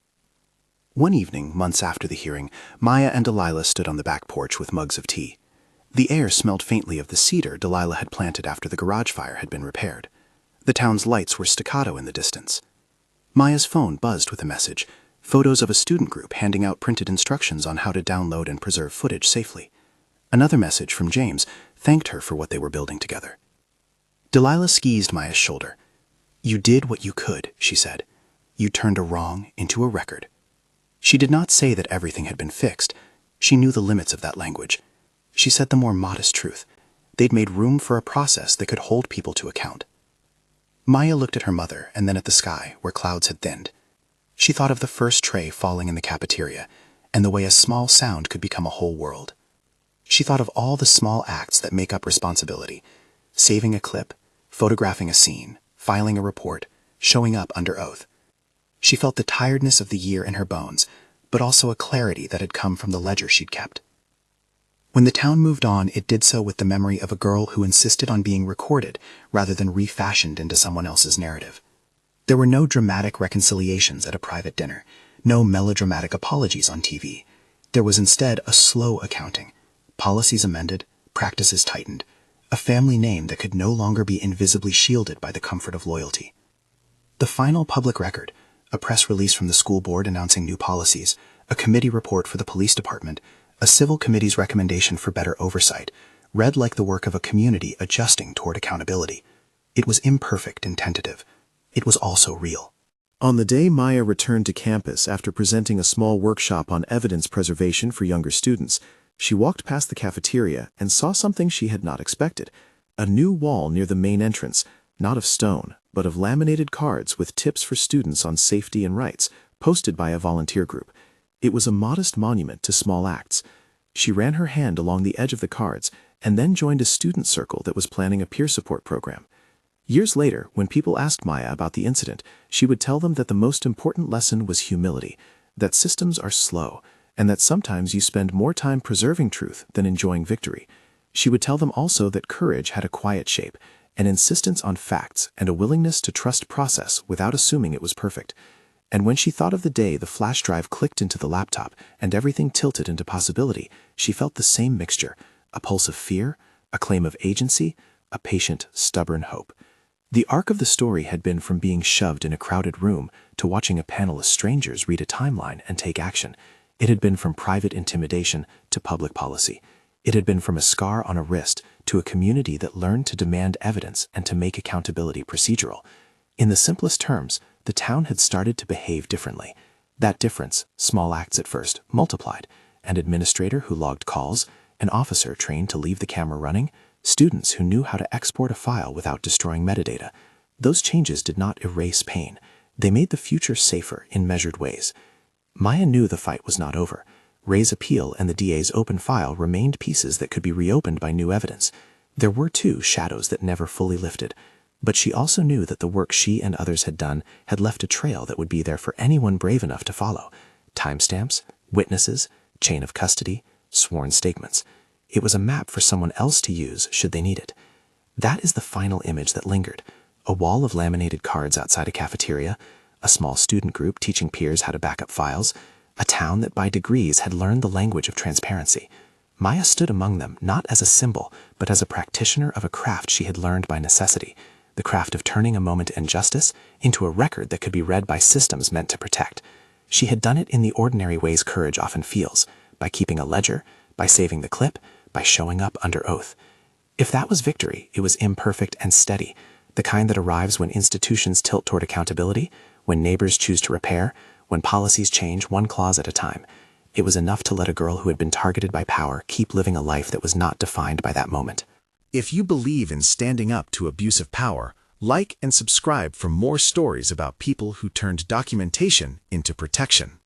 [SPEAKER 4] One evening, months after the hearing, Maya and Delilah stood on the back porch with mugs of tea. The air smelled faintly of the cedar Delilah had planted after the garage fire had been repaired. The town's lights were staccato in the distance. Maya's phone buzzed with a message, photos of a student group handing out printed instructions on how to download and preserve footage safely. Another message from James thanked her for what they were building together. Delilah squeezed Maya's shoulder. "You did what you could," she said. "You turned a wrong into a record." She did not say that everything had been fixed. She knew the limits of that language. She said the more modest truth. They'd made room for a process that could hold people to account. Maya looked at her mother and then at the sky, where clouds had thinned. She thought of the first tray falling in the cafeteria, and the way a small sound could become a whole world. She thought of all the small acts that make up responsibility: saving a clip, photographing a scene, filing a report, showing up under oath. She felt the tiredness of the year in her bones, but also a clarity that had come from the ledger she'd kept. When the town moved on, it did so with the memory of a girl who insisted on being recorded rather than refashioned into someone else's narrative. There were no dramatic reconciliations at a private dinner, no melodramatic apologies on TV. There was instead a slow accounting, policies amended, practices tightened, a family name that could no longer be invisibly shielded by the comfort of loyalty. The final public record, a press release from the school board announcing new policies, a committee report for the police department, a civil committee's recommendation for better oversight, read like the work of a community adjusting toward accountability. It was imperfect and tentative. It was also real.
[SPEAKER 5] On the day Maya returned to campus after presenting a small workshop on evidence preservation for younger students, she walked past the cafeteria and saw something she had not expected: a new wall near the main entrance, not of stone, but of laminated cards with tips for students on safety and rights, posted by a volunteer group. It was a modest monument to small acts. She ran her hand along the edge of the cards and then joined a student circle that was planning a peer support program. Years later, when people asked Maya about the incident, she would tell them that the most important lesson was humility, that systems are slow, and that sometimes you spend more time preserving truth than enjoying victory. She would tell them also that courage had a quiet shape, an insistence on facts, and a willingness to trust process without assuming it was perfect. And when she thought of the day the flash drive clicked into the laptop and everything tilted into possibility, she felt the same mixture: a pulse of fear, a claim of agency, a patient, stubborn hope. The arc of the story had been from being shoved in a crowded room to watching a panel of strangers read a timeline and take action. It had been from private intimidation to public policy. It had been from a scar on a wrist to a community that learned to demand evidence and to make accountability procedural. In the simplest terms, the town had started to behave differently. That difference, small acts at first, multiplied: an administrator who logged calls, an officer trained to leave the camera running, students who knew how to export a file without destroying metadata. Those changes did not erase pain. They made the future safer in measured ways. Maya knew the fight was not over. Ray's appeal and the DA's open file remained pieces that could be reopened by new evidence. There were, too, shadows that never fully lifted. But she also knew that the work she and others had done had left a trail that would be there for anyone brave enough to follow: timestamps, witnesses,
[SPEAKER 3] chain of custody, sworn statements. It was a map for someone else to use should they need it. That is the final image that lingered. A wall of laminated cards outside a cafeteria, a small student group teaching peers how to back up files, a town that by degrees had learned the language of transparency. Maya stood among them not as a symbol, but as a practitioner of a craft she had learned by necessity, the craft of turning a moment in justice into a record that could be read by systems meant to protect. She had done it in the ordinary ways courage often feels, by keeping a ledger, by saving the clip, by showing up under oath. If that was victory, it was imperfect and steady, the kind that arrives when institutions tilt toward accountability, when neighbors choose to repair, when policies change one clause at a time. It was enough to let a girl who had been targeted by power keep living a life that was not defined by that moment.
[SPEAKER 5] If you believe in standing up to abusive power, like and subscribe for more stories about people who turned documentation into protection.